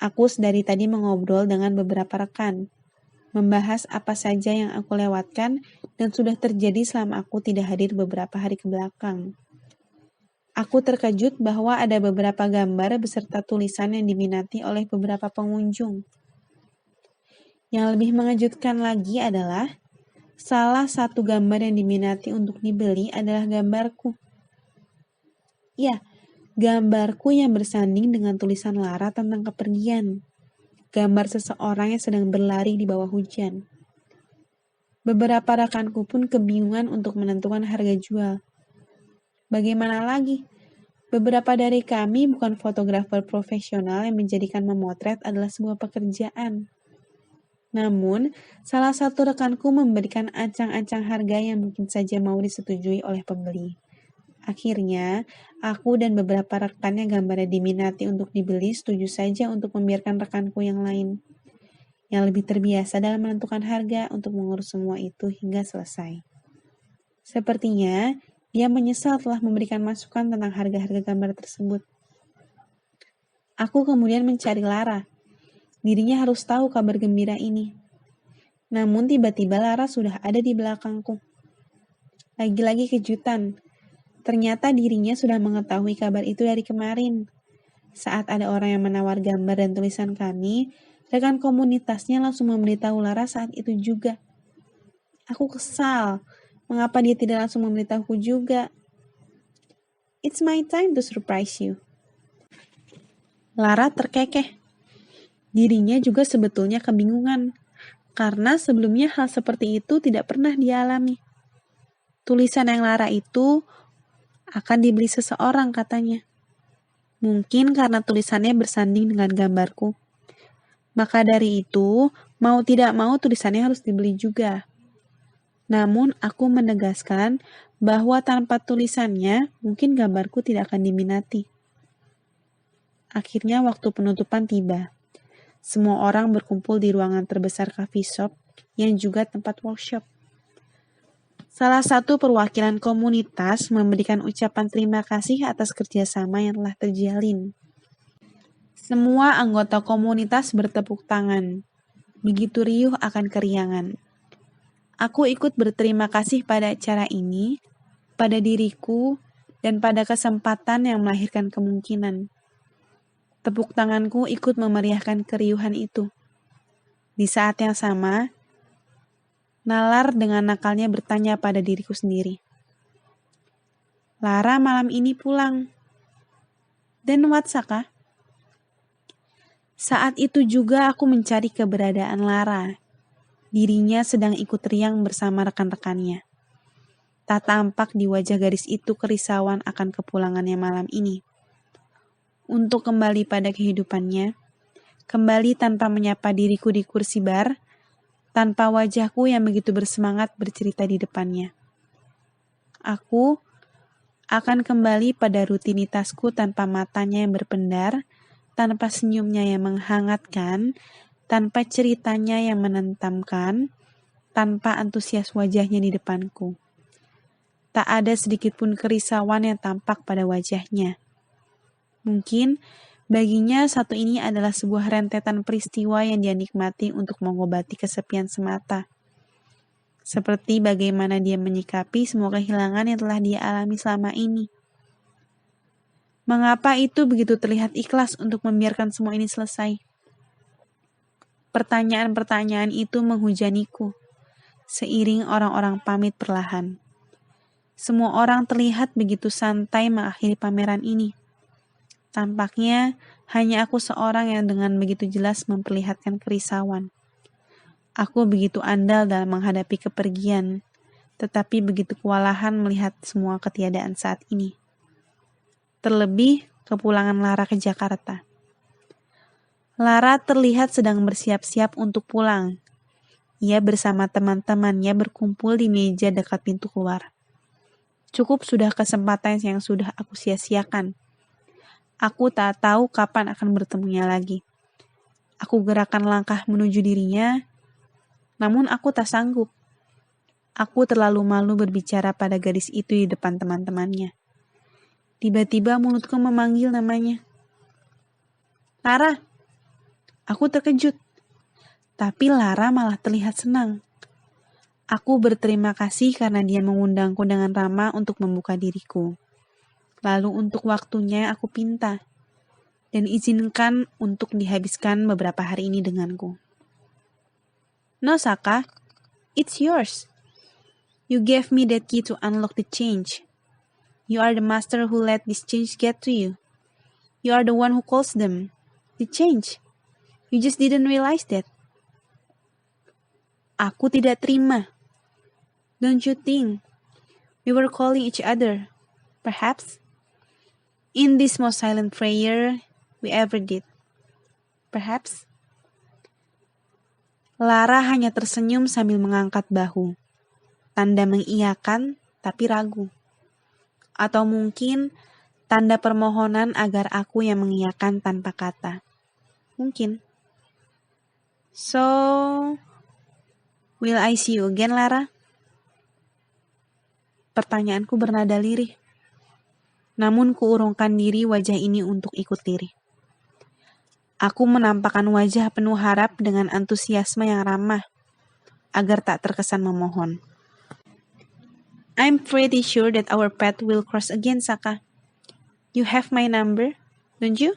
Aku dari tadi mengobrol dengan beberapa rekan, membahas apa saja yang aku lewatkan dan sudah terjadi selama aku tidak hadir beberapa hari ke belakang. Aku terkejut bahwa ada beberapa gambar beserta tulisan yang diminati oleh beberapa pengunjung. Yang lebih mengejutkan lagi adalah salah satu gambar yang diminati untuk dibeli adalah gambarku. Ya, gambarku yang bersanding dengan tulisan Lara tentang kepergian. Gambar seseorang yang sedang berlari di bawah hujan. Beberapa rekanku pun kebingungan untuk menentukan harga jual. Bagaimana lagi? Beberapa dari kami bukan fotografer profesional yang menjadikan memotret adalah sebuah pekerjaan. Namun, salah satu rekanku memberikan ancang-ancang harga yang mungkin saja mau disetujui oleh pembeli. Akhirnya, aku dan beberapa rekan yang gambarnya diminati untuk dibeli setuju saja untuk membiarkan rekanku yang lain, yang lebih terbiasa dalam menentukan harga untuk mengurus semua itu hingga selesai. Sepertinya, dia menyesal telah memberikan masukan tentang harga-harga gambar tersebut. Aku kemudian mencari Lara. Dirinya harus tahu kabar gembira ini. Namun tiba-tiba Lara sudah ada di belakangku. Lagi-lagi kejutan. Ternyata dirinya sudah mengetahui kabar itu dari kemarin. Saat ada orang yang menawar gambar dan tulisan kami, rekan komunitasnya langsung memberitahu Lara saat itu juga. Aku kesal. Mengapa dia tidak langsung memberitahuku juga? It's my time to surprise you. Lara terkekeh. Dirinya juga sebetulnya kebingungan, karena sebelumnya hal seperti itu tidak pernah dialami. Tulisan yang Lara itu akan dibeli seseorang katanya. Mungkin karena tulisannya bersanding dengan gambarku. Maka dari itu, mau tidak mau tulisannya harus dibeli juga. Namun aku menegaskan bahwa tanpa tulisannya, mungkin gambarku tidak akan diminati. Akhirnya waktu penutupan tiba. Semua orang berkumpul di ruangan terbesar coffee shop yang juga tempat workshop. Salah satu perwakilan komunitas memberikan ucapan terima kasih atas kerjasama yang telah terjalin. Semua anggota komunitas bertepuk tangan. Begitu riuh akan keriangan. Aku ikut berterima kasih pada acara ini, pada diriku, dan pada kesempatan yang melahirkan kemungkinan. Tepuk tanganku ikut memeriahkan keriuhan itu. Di saat yang sama, nalar dengan nakalnya bertanya pada diriku sendiri. Lara malam ini pulang. Dan what, Saka? Saat itu juga aku mencari keberadaan Lara. Dirinya sedang ikut riang bersama rekan-rekannya. Tak tampak di wajah gadis itu kerisauan akan kepulangannya malam ini. Untuk kembali pada kehidupannya, kembali tanpa menyapa diriku di kursi bar, tanpa wajahku yang begitu bersemangat bercerita di depannya. Aku akan kembali pada rutinitasku tanpa matanya yang berpendar, tanpa senyumnya yang menghangatkan, tanpa ceritanya yang menentamkan, tanpa antusias wajahnya di depanku. Tak ada sedikit pun kerisauan yang tampak pada wajahnya. Mungkin baginya satu ini adalah sebuah rentetan peristiwa yang dia nikmati untuk mengobati kesepian semata. Seperti bagaimana dia menyikapi semua kehilangan yang telah dia alami selama ini. Mengapa itu begitu terlihat ikhlas untuk membiarkan semua ini selesai? Pertanyaan-pertanyaan itu menghujaniku, seiring orang-orang pamit perlahan. Semua orang terlihat begitu santai mengakhiri pameran ini. Tampaknya hanya aku seorang yang dengan begitu jelas memperlihatkan kerisauan. Aku begitu andal dalam menghadapi kepergian, tetapi begitu kewalahan melihat semua ketiadaan saat ini. Terlebih kepulangan Lara ke Jakarta. Lara terlihat sedang bersiap-siap untuk pulang. Ia bersama teman-temannya berkumpul di meja dekat pintu keluar. Cukup sudah kesempatan yang sudah aku sia-siakan. Aku tak tahu kapan akan bertemunya lagi. Aku gerakan langkah menuju dirinya, namun aku tak sanggup. Aku terlalu malu berbicara pada gadis itu di depan teman-temannya. Tiba-tiba mulutku memanggil namanya. Lara! Aku terkejut. Tapi Lara malah terlihat senang. Aku berterima kasih karena dia mengundangku dengan ramah untuk membuka diriku. Lalu untuk waktunya aku pinta. Dan izinkan untuk dihabiskan beberapa hari ini denganku. No, Saka. It's yours. You gave me that key to unlock the change. You are the master who let this change get to you. You are the one who calls them. The change. You just didn't realize that. Aku tidak terima. Don't you think we were calling each other? Perhaps? In this most silent prayer we ever did. Perhaps? Lara hanya tersenyum sambil mengangkat bahu. Tanda mengiyakan tapi ragu. Atau mungkin tanda permohonan agar aku yang mengiyakan tanpa kata. Mungkin. So, will I see you again, Lara? Pertanyaanku bernada lirih. Namun kuurungkan diri wajah ini untuk ikut lirih. Aku menampakkan wajah penuh harap dengan antusiasme yang ramah, agar tak terkesan memohon. I'm pretty sure that our path will cross again, Saka. You have my number, don't you?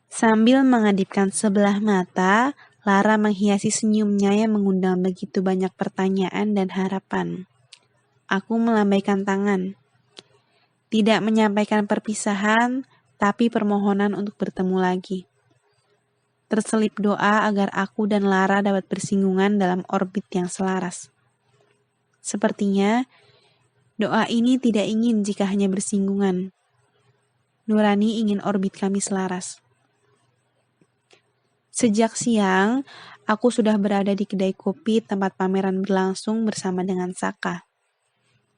Sambil mengadipkan sebelah mata, Lara menghiasi senyumnya yang mengundang begitu banyak pertanyaan dan harapan. Aku melambaikan tangan. Tidak menyampaikan perpisahan, tapi permohonan untuk bertemu lagi. Terselip doa agar aku dan Lara dapat bersinggungan dalam orbit yang selaras. Sepertinya, doa ini tidak ingin jika hanya bersinggungan. Nurani ingin orbit kami selaras. Sejak siang, aku sudah berada di kedai kopi tempat pameran berlangsung bersama dengan Saka.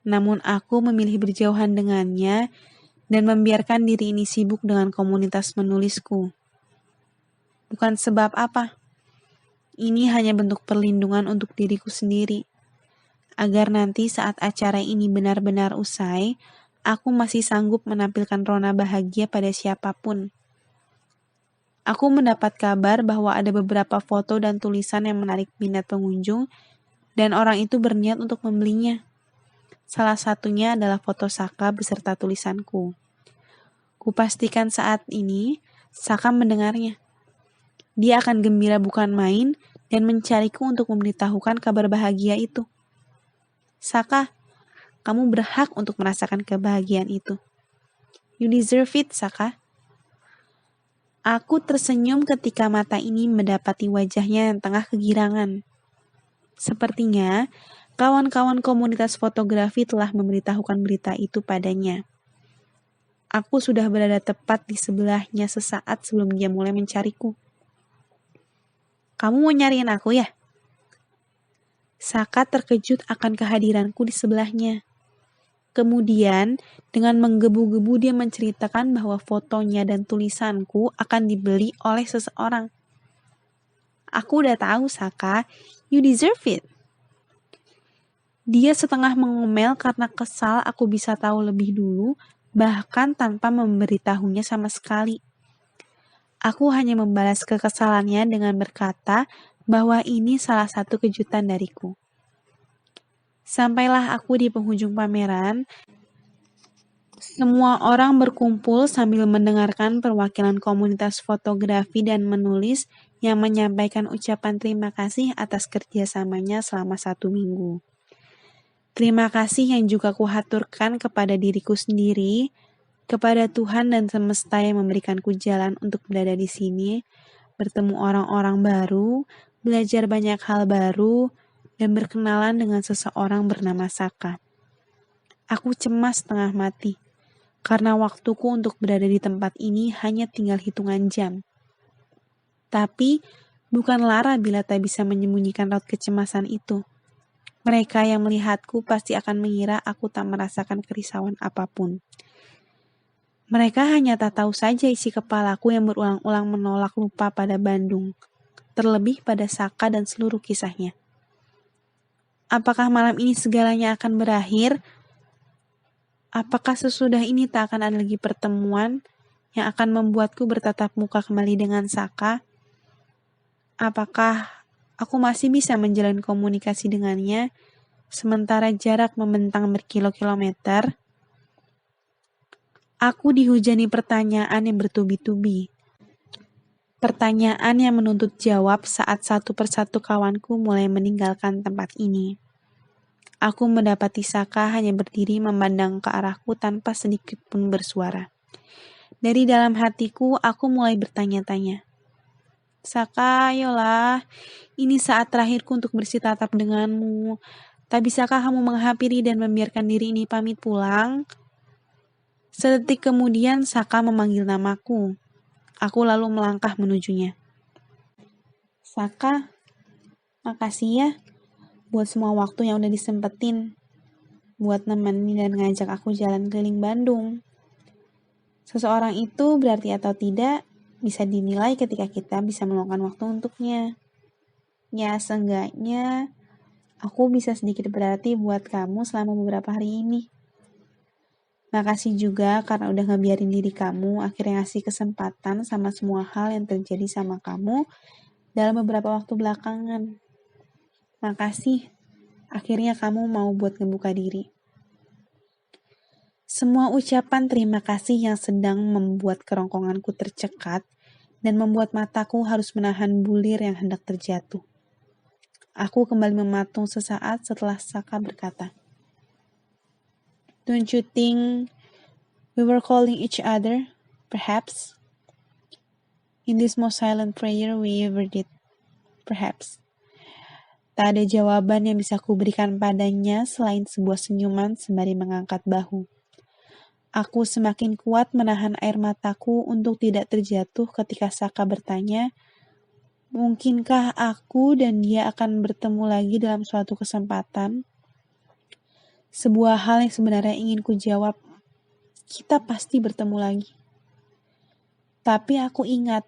Namun aku memilih berjauhan dengannya dan membiarkan diri ini sibuk dengan komunitas menulisku. Bukan sebab apa. Ini hanya bentuk perlindungan untuk diriku sendiri. Agar nanti saat acara ini benar-benar usai, aku masih sanggup menampilkan rona bahagia pada siapapun. Aku mendapat kabar bahwa ada beberapa foto dan tulisan yang menarik minat pengunjung dan orang itu berniat untuk membelinya. Salah satunya adalah foto Saka beserta tulisanku. Kupastikan saat ini Saka mendengarnya. Dia akan gembira bukan main dan mencariku untuk memberitahukan kabar bahagia itu. Saka, kamu berhak untuk merasakan kebahagiaan itu. You deserve it, Saka. Aku tersenyum ketika mata ini mendapati wajahnya yang tengah kegirangan. Sepertinya, kawan-kawan komunitas fotografi telah memberitahukan berita itu padanya. Aku sudah berada tepat di sebelahnya sesaat sebelum dia mulai mencariku. Kamu mau nyariin aku ya? Saka terkejut akan kehadiranku di sebelahnya. Kemudian, dengan menggebu-gebu dia menceritakan bahwa fotonya dan tulisanku akan dibeli oleh seseorang. Aku udah tahu, Saka. You deserve it. Dia setengah mengomel karena kesal aku bisa tahu lebih dulu, bahkan tanpa memberitahunya sama sekali. Aku hanya membalas kekesalannya dengan berkata bahwa ini salah satu kejutan dariku. Sampailah aku di penghujung pameran. Semua orang berkumpul sambil mendengarkan perwakilan komunitas fotografi dan menulis yang menyampaikan ucapan terima kasih atas kerjasamanya selama 1 minggu. Terima kasih yang juga kuhaturkan kepada diriku sendiri, kepada Tuhan dan semesta yang memberikanku jalan untuk berada di sini, bertemu orang-orang baru, belajar banyak hal baru, dan berkenalan dengan seseorang bernama Saka. Aku cemas setengah mati, karena waktuku untuk berada di tempat ini hanya tinggal hitungan jam. Tapi, bukan lara bila tak bisa menyembunyikan raut kecemasan itu. Mereka yang melihatku pasti akan mengira aku tak merasakan kerisauan apapun. Mereka hanya tak tahu saja isi kepalaku yang berulang-ulang menolak lupa pada Bandung, terlebih pada Saka dan seluruh kisahnya. Apakah malam ini segalanya akan berakhir? Apakah sesudah ini tak akan ada lagi pertemuan yang akan membuatku bertatap muka kembali dengan Saka? Apakah aku masih bisa menjalin komunikasi dengannya, sementara jarak membentang berkilo-kilometer? Aku dihujani pertanyaan yang bertubi-tubi. Pertanyaan yang menuntut jawab saat satu persatu kawanku mulai meninggalkan tempat ini. Aku mendapati Saka hanya berdiri memandang ke arahku tanpa sedikit pun bersuara. Dari dalam hatiku, aku mulai bertanya-tanya. Saka, ayolah, ini saat terakhirku untuk bersitatap denganmu. Tak bisakah kamu menghampiri dan membiarkan diri ini pamit pulang? Sedetik kemudian, Saka memanggil namaku. Aku lalu melangkah menujunya. Saka, makasih ya buat semua waktu yang udah disempetin, buat nemenin dan ngajak aku jalan keliling Bandung. Seseorang itu berarti atau tidak bisa dinilai ketika kita bisa meluangkan waktu untuknya. Ya, seenggaknya aku bisa sedikit berarti buat kamu selama beberapa hari ini. Makasih juga karena udah ngebiarin diri kamu akhirnya ngasih kesempatan sama semua hal yang terjadi sama kamu dalam beberapa waktu belakangan. Makasih, akhirnya kamu mau buat ngebuka diri. Semua ucapan terima kasih yang sedang membuat kerongkonganku tercekat dan membuat mataku harus menahan bulir yang hendak terjatuh. Aku kembali mematung sesaat setelah Saka berkata, Don't you think we were calling each other, perhaps? In this most silent prayer we ever did, perhaps. Tak ada jawaban yang bisa kuberikan padanya selain sebuah senyuman sembari mengangkat bahu. Aku semakin kuat menahan air mataku untuk tidak terjatuh ketika Saka bertanya, mungkinkah aku dan dia akan bertemu lagi dalam suatu kesempatan? Sebuah hal yang sebenarnya ingin ku jawab, kita pasti bertemu lagi. Tapi aku ingat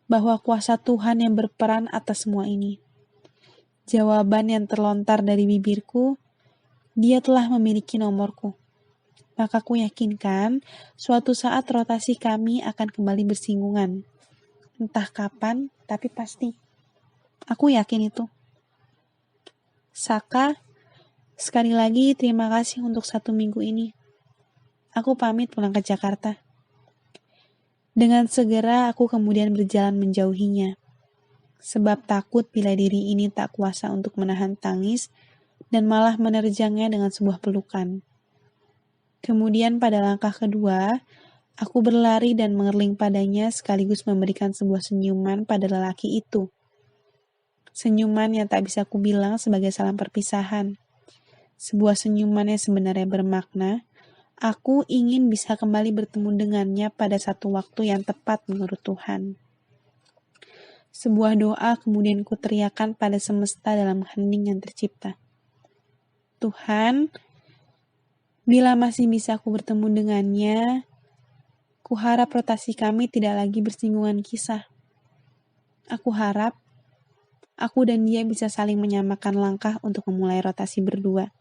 bahwa kuasa Tuhan yang berperan atas semua ini. Jawaban yang terlontar dari bibirku, dia telah memiliki nomorku. Maka ku yakinkan suatu saat rotasi kami akan kembali bersinggungan. Entah kapan, tapi pasti. Aku yakin itu. Saka, sekali lagi terima kasih untuk 1 minggu ini. Aku pamit pulang ke Jakarta. Dengan segera aku kemudian berjalan menjauhinya. Sebab takut bila diri ini tak kuasa untuk menahan tangis dan malah menerjangnya dengan sebuah pelukan. Kemudian pada langkah kedua, aku berlari dan mengerling padanya sekaligus memberikan sebuah senyuman pada lelaki itu. Senyuman yang tak bisa kubilang sebagai salam perpisahan. Sebuah senyuman yang sebenarnya bermakna, aku ingin bisa kembali bertemu dengannya pada satu waktu yang tepat menurut Tuhan. Sebuah doa kemudian kuteriakan pada semesta dalam hening yang tercipta. Tuhan, bila masih bisa aku bertemu dengannya, kuharap rotasi kami tidak lagi bersinggungan kisah. Aku harap aku dan dia bisa saling menyamakan langkah untuk memulai rotasi berdua.